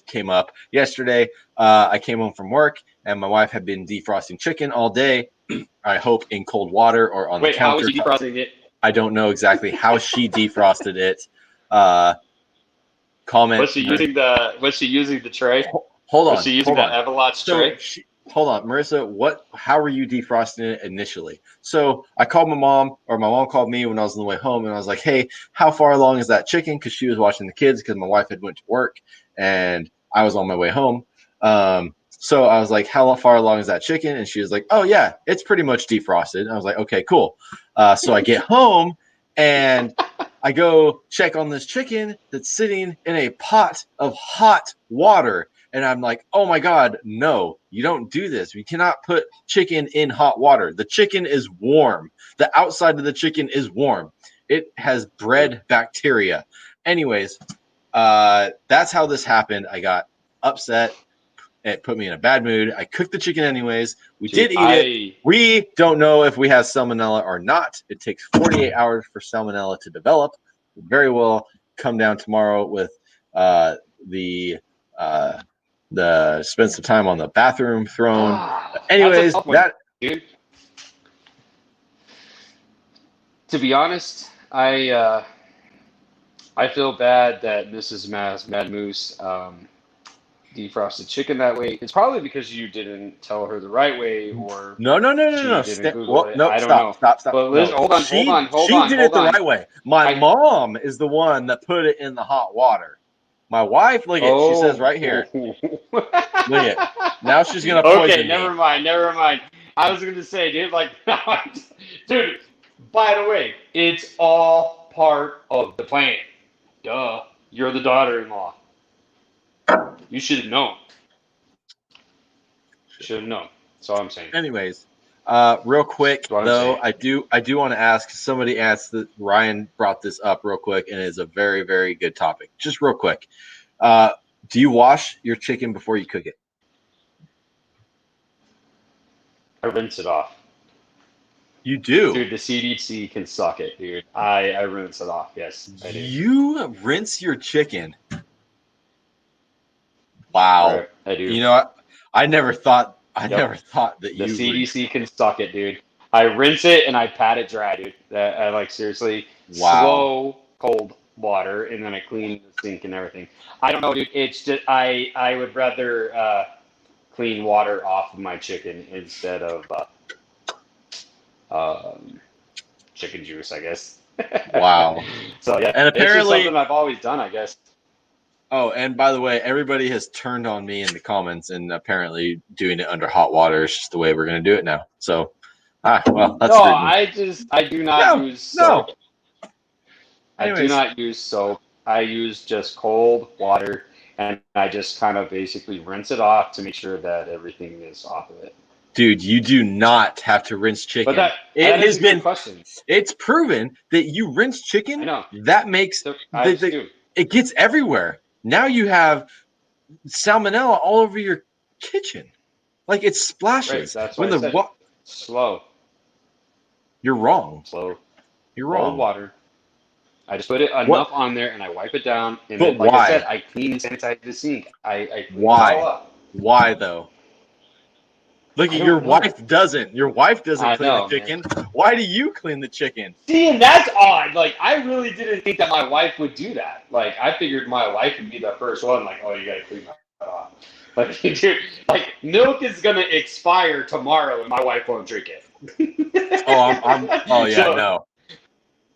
came up. Yesterday, I came home from work, and my wife had been defrosting chicken all day. I hope in cold water or on the counter. How was she defrosting it? I don't know exactly how she defrosted it. Comment. Was she using the tray? Hold on. Was she using the Evelot's tray? Hold on, Marissa. How were you defrosting it initially? So I called my mom, or my mom called me when I was on the way home, and I was like, "Hey, how far along is that chicken?" Because she was watching the kids, because my wife had went to work, and I was on my way home. So I was like, "How far along is that chicken?" And she was like, "Oh yeah, it's pretty much defrosted." And I was like, "Okay, cool." So I get home and I go check on this chicken that's sitting in a pot of hot water. And I'm like, "Oh my God, no, you don't do this. We cannot put chicken in hot water. The chicken is warm. The outside of the chicken is warm. It has bred bacteria." Anyways, that's how this happened. I got upset. It put me in a bad mood. I cooked the chicken anyways. We did eat it. We don't know if we have salmonella or not. It takes 48 hours for salmonella to develop. We'll very well come down tomorrow with spend some time on the bathroom throne. Anyways, dude. To be honest, I feel bad that Mrs. Mad Moose defrosted chicken that way. It's probably because you didn't tell her the right way, or no. I don't know. Stop. But Liz, hold on. She did it the right way. My mom is the one that put it in the hot water. My wife, look at she says right here. Look at now she's gonna poison me. Never mind. I was gonna say, dude, dude. By the way, it's all part of the plan. Duh, you're the daughter-in-law. You should have known. Should have known. That's all I'm saying. Anyways, real quick though, I do want to ask. Somebody asked that Ryan brought this up real quick, and it is a very, very good topic. Just real quick, do you wash your chicken before you cook it? I rinse it off. You do, dude. The CDC can suck it, dude. I rinse it off. Yes, I do. You rinse your chicken. Wow, right, I do. You know, I never thought that the CDC can suck it, dude. I rinse it and I pat it dry, dude. I seriously slow cold water, and then I clean the sink and everything. I don't know, dude. It's just I would rather clean water off of my chicken instead of chicken juice, I guess. Wow. So yeah, and apparently it's just something I've always done, I guess. Oh, and by the way, everybody has turned on me in the comments, and apparently doing it under hot water is just the way we're going to do it now. So, well, that's No, screwed me. I do not use soap. No. I do Anyways. not use soap. I use just cold water, and I just kind of basically rinse it off to make sure that everything is off of it. Dude, you do not have to rinse chicken. But it has been question. It's proven that you rinse chicken. I know. That makes it gets everywhere. Now you have salmonella all over your kitchen. Like it splashes. Right, that's when the slow. You're wrong. Slow. You're wrong. Cold water. I just put it enough on there and I wipe it down. And but then, like why? I said, I clean and sanitize the sink. I clean why? it all up. Why though? Look, your wife doesn't. Your wife doesn't clean the chicken. Man. Why do you clean the chicken? See, and that's odd. Like, I really didn't think that my wife would do that. Like, I figured my wife would be the first one. Like, oh, you gotta clean that off. Like, dude, like milk is gonna expire tomorrow, and my wife won't drink it.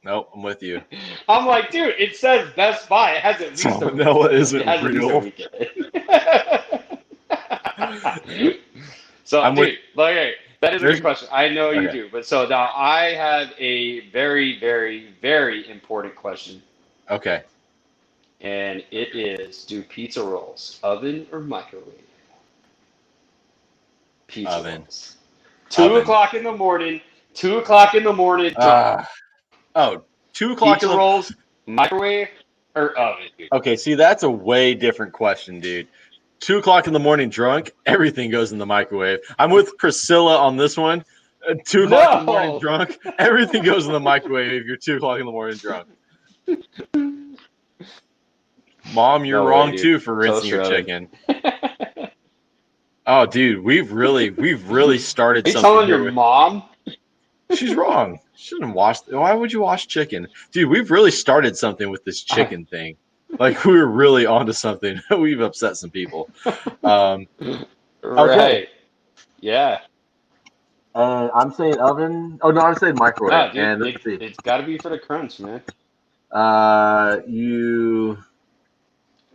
Nope, I'm with you. I'm like, dude, it says Best Buy. It has at least salmonella isn't real. So, dude, okay, that is a good question. I know you do. But so now I have a very, very, very important question. Okay. And it is, do pizza rolls oven or microwave? Pizza rolls. 2 o'clock in the morning. 2 o'clock in the morning. 2 o'clock pizza rolls, microwave, or oven? Dude. Okay, see, that's a way different question, dude. 2 o'clock in the morning drunk, everything goes in the microwave. I'm with Priscilla on this one. 2 o'clock in the morning drunk, everything goes in the microwave if you're 2 o'clock in the morning drunk. Mom, you're wrong too for rinsing your chicken. Oh, dude, we've really started something. Are you telling your mom? She's wrong. She shouldn't wash. Why would you wash chicken? Dude, we've really started something with this chicken thing. Like, we were really onto something. We've upset some people. Right. Okay. Yeah. I'm saying oven. Oh, no, I'm saying microwave. Nah, dude, and let's see. It's got to be for the crunch, man.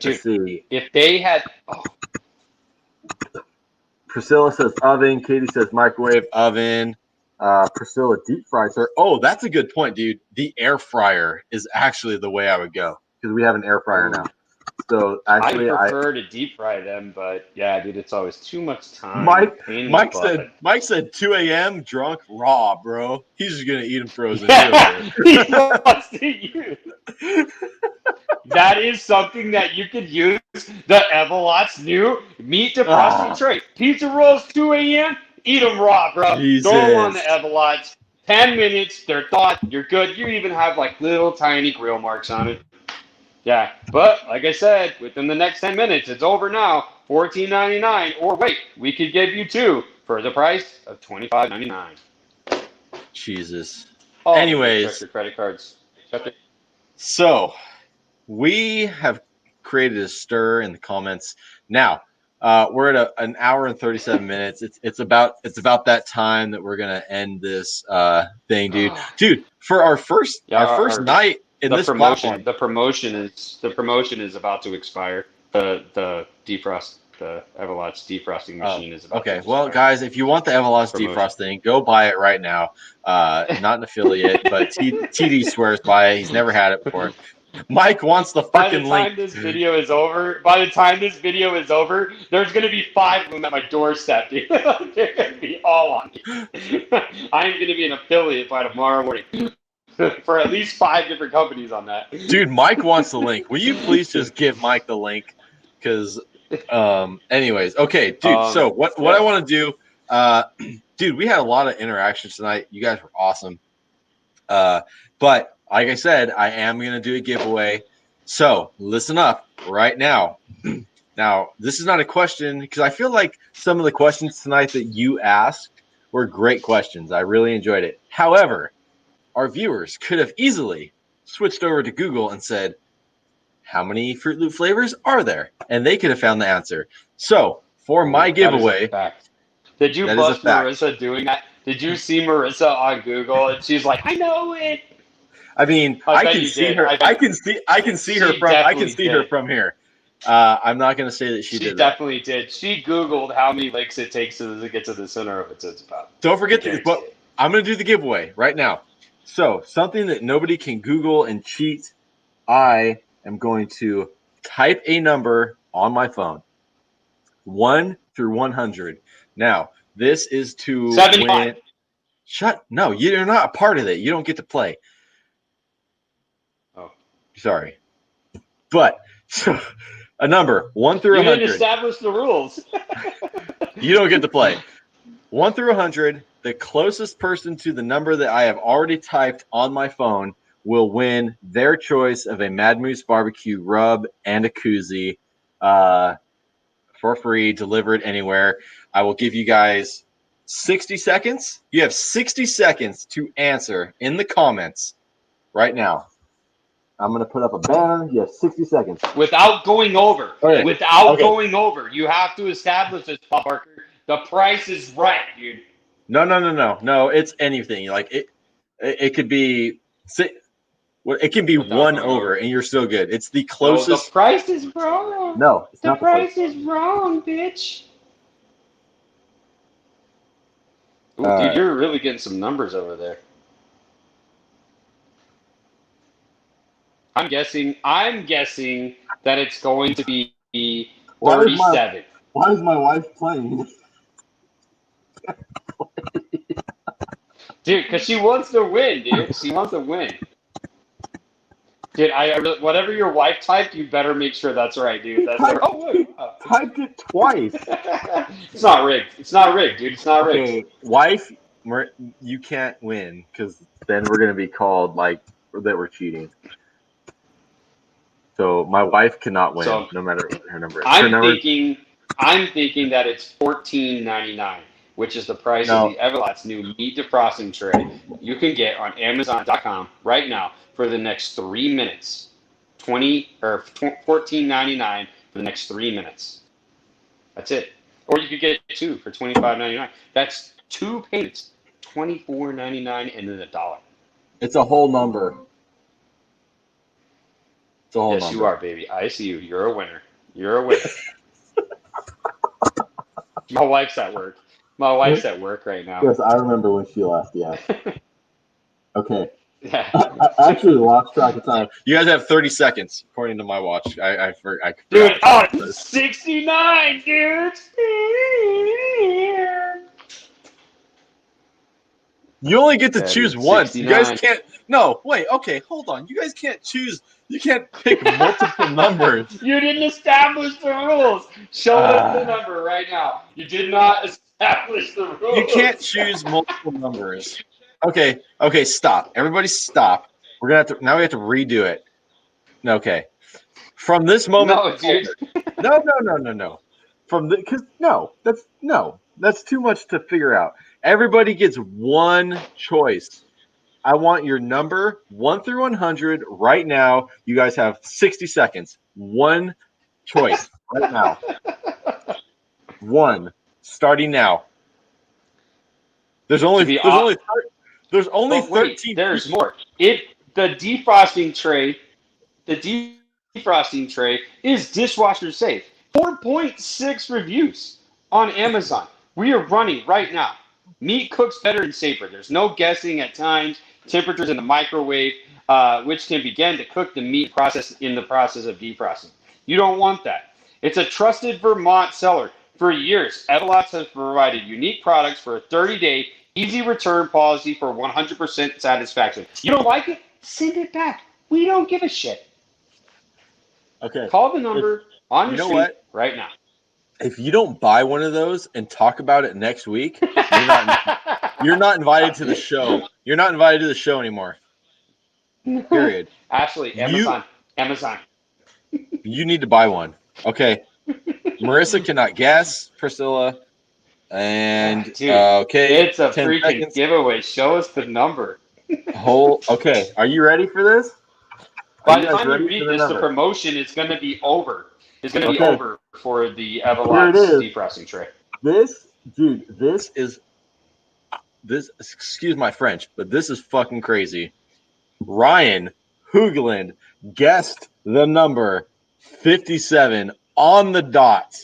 Let's see. If they had... Oh. Priscilla says oven. Katie says microwave. Oven. Priscilla deep fries her. Oh, that's a good point, dude. The air fryer is actually the way I would go. Because we have an air fryer now. So actually, I prefer to deep fry them, but yeah, dude, it's always too much time. Mike said 2 a.m. drunk raw, bro. He's just gonna eat them frozen. He wants to use. That is something that you could use. The Evelot's new meat defrosting tray. Pizza rolls 2 a.m. Eat them raw, bro. Jesus. Throw them on the Evelot's. 10 minutes, they're thawed. You're good. You even have like little tiny grill marks on it. Yeah, but like I said, within the next 10 minutes, it's over now. $14.99, or wait, we could give you 2 for the price of $25.99. Jesus. Oh, anyways, check your credit cards. So we have created a stir in the comments. Now we're at an hour and 37 minutes. It's about that time that we're gonna end this thing, dude. Dude, for our first night. The promotion is about to expire. The Evelot's defrosting machine is about to expire. Well, guys, if you want the Evelot's defrosting, go buy it right now. Not an affiliate, but TD swears by it. He's never had it before. Mike wants the freaking link. By the time this video is over, there's going to be 5 of them at my doorstep, dude. They're going to be all on me. I'm going to be an affiliate by tomorrow morning. For at least 5 different companies on that. Dude, Mike wants the link. Will you please just give Mike the link? Because, anyways, okay, dude. So what I want to do, dude, we had a lot of interactions tonight. You guys were awesome. But like I said, I am gonna do a giveaway. So listen up right now. Now, this is not a question because I feel like some of the questions tonight that you asked were great questions. I really enjoyed it. However, our viewers could have easily switched over to Google and said, how many Fruit Loop flavors are there? And they could have found the answer. So for my giveaway, did you bust Marissa doing that? Did you see Marissa on Google and she's like, I know it. I mean, I can see her. I can see her from here. I'm not going to say that she She did definitely did. She Googled how many licks it takes to get to the center of a Tootsie Pop. Don't forget I this, but I'm going to do the giveaway right now. So something that nobody can Google and cheat. I am going to type a number on my phone, 1 through 100. Now, this is to 75. win. No, you're not a part of it. You don't get to play. Oh, sorry, but so a number 1 through 100. You didn't establish the rules. You don't get to play. 1 through 100. The closest person to the number that I have already typed on my phone will win their choice of a Mad Moose barbecue rub and a koozie for free, delivered anywhere. I will give you guys 60 seconds. You have 60 seconds to answer in the comments right now. I'm going to put up a banner. You have 60 seconds. Without going over. Okay. Going over. You have to establish this, Parker. The price is right, dude. No. It's anything. Like it could be it can be one over and you're still good. It's the closest. No, the price is wrong. No, it's the not. Price is wrong, bitch. Ooh, dude, you're really getting some numbers over there. I'm guessing that it's going to be 37. Why is my wife playing? Dude, because she wants to win, dude. She wants to win. Dude, whatever your wife typed, you better make sure that's right, dude. Typed it twice. It's not rigged. It's not rigged, dude. It's not rigged. Okay, wife, you can't win because then we're gonna be called like that we're cheating. So my wife cannot win, no matter what her number is. I'm thinking that it's $14.99, which is the price of the Everlast new meat defrosting tray you can get on Amazon.com right now for the next 3 minutes. $14.99 for the next 3 minutes. That's it. Or you could get two for $25.99. That's 2 payments, $24.99, and then $1. It's a whole number. Yes, you are, baby. I see you. You're a winner. You're a winner. My wife's at work. My wife's at work right now. Yes, I remember when she left. Yeah. Okay. Yeah. I actually lost track of time. You guys have 30 seconds, according to my watch. I dude, 69, dude. You only get to choose once. 69. You guys can't. No, wait. Okay, hold on. You guys can't choose. You can't pick multiple numbers. You didn't establish the rules. Show us the number right now. You did not establish the rules. You can't choose multiple numbers. Okay, stop. Everybody stop. We're gonna have to now we have to redo it. Okay. From this moment. No, dude. No. That's too much to figure out. Everybody gets one choice. I want your number 1 through 100 right now. You guys have 60 seconds. One choice right now. One starting now. There's only 13. There's more. The defrosting tray is dishwasher safe. 4.6 reviews on Amazon. We are running right now. Meat cooks better and safer. There's no guessing at times. Temperatures in the microwave, which can begin to cook the meat in the process of defrosting. You don't want that. It's a trusted Vermont seller. For years, Everlast has provided unique products for a 30-day easy return policy for 100% satisfaction. You don't like it? Send it back. We don't give a shit. Okay. Call the number on your screen right now. If you don't buy one of those and talk about it next week, you're not invited to the show. You're not invited to the show anymore. Period. Ashley, Amazon. You need to buy one. Okay. Marissa cannot guess. Priscilla. And dude, okay. It's a freaking seconds. Giveaway. Show us the number. Okay. Are you ready for this? By the time you read this, the promotion is going to be over. It's going to be over for the Everlast defrosting tray. Excuse my French, but this is fucking crazy. Ryan Hoogland guessed the number 57 on the dot.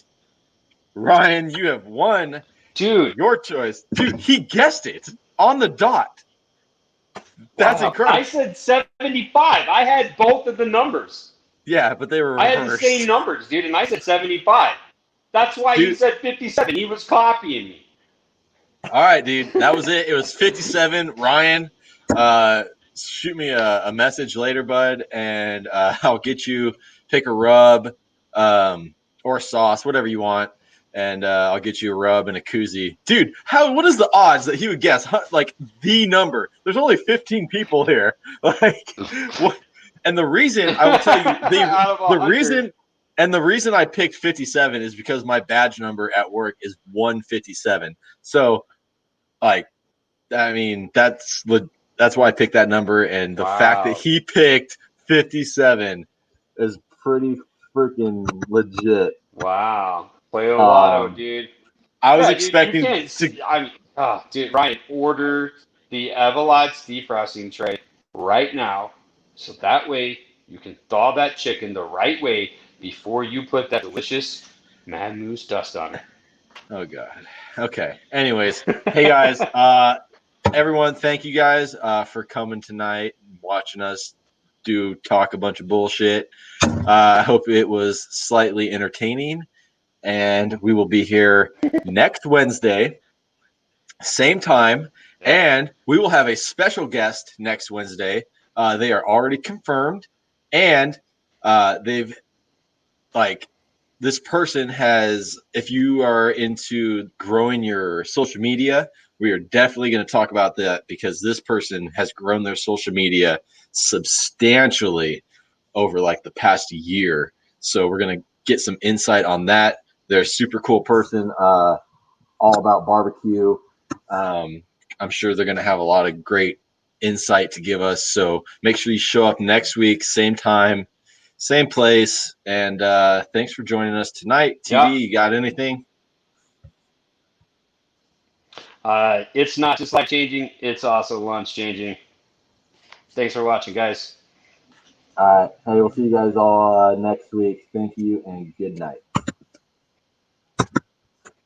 Ryan, you have won. Dude, your choice. Dude, he guessed it on the dot. That's wow. incredible. I said 75. I had both of the numbers. Yeah, but they were I reversed. had the same numbers, dude, and I said 75. That's why he said 57. He was copying me. All right, dude. That was it. It was 57. Ryan, shoot me a message later, bud, and I'll get you pick a rub or sauce, whatever you want, and I'll get you a rub and a koozie. Dude, what is the odds that he would guess like the number? There's only 15 people here. Like what? And the reason I will tell you the reason I picked 57 is because my badge number at work is 157. So like, I mean, that's why I picked that number, and the fact that he picked 57 is pretty freaking legit. Wow, play a lotto, dude. I was expecting dude, Ryan, order the Evelites defrosting tray right now, so that way you can thaw that chicken the right way before you put that delicious Mad Moose dust on it. Oh God. Okay. Anyways, hey guys, everyone, thank you guys for coming tonight and watching us talk a bunch of bullshit. I hope it was slightly entertaining, and we will be here next Wednesday, same time, and we will have a special guest next Wednesday. They are already confirmed, and they've this person has, if you are into growing your social media, we are definitely going to talk about that because this person has grown their social media substantially over like the past year. So we're going to get some insight on that. They're a super cool person, all about barbecue. I'm sure they're going to have a lot of great insight to give us. So make sure you show up next week, same time, same place, and thanks for joining us tonight. TD, you got anything? It's not just life changing; it's also lunch changing. Thanks for watching, guys. All right. Hey, we'll see you guys all next week. Thank you and good night.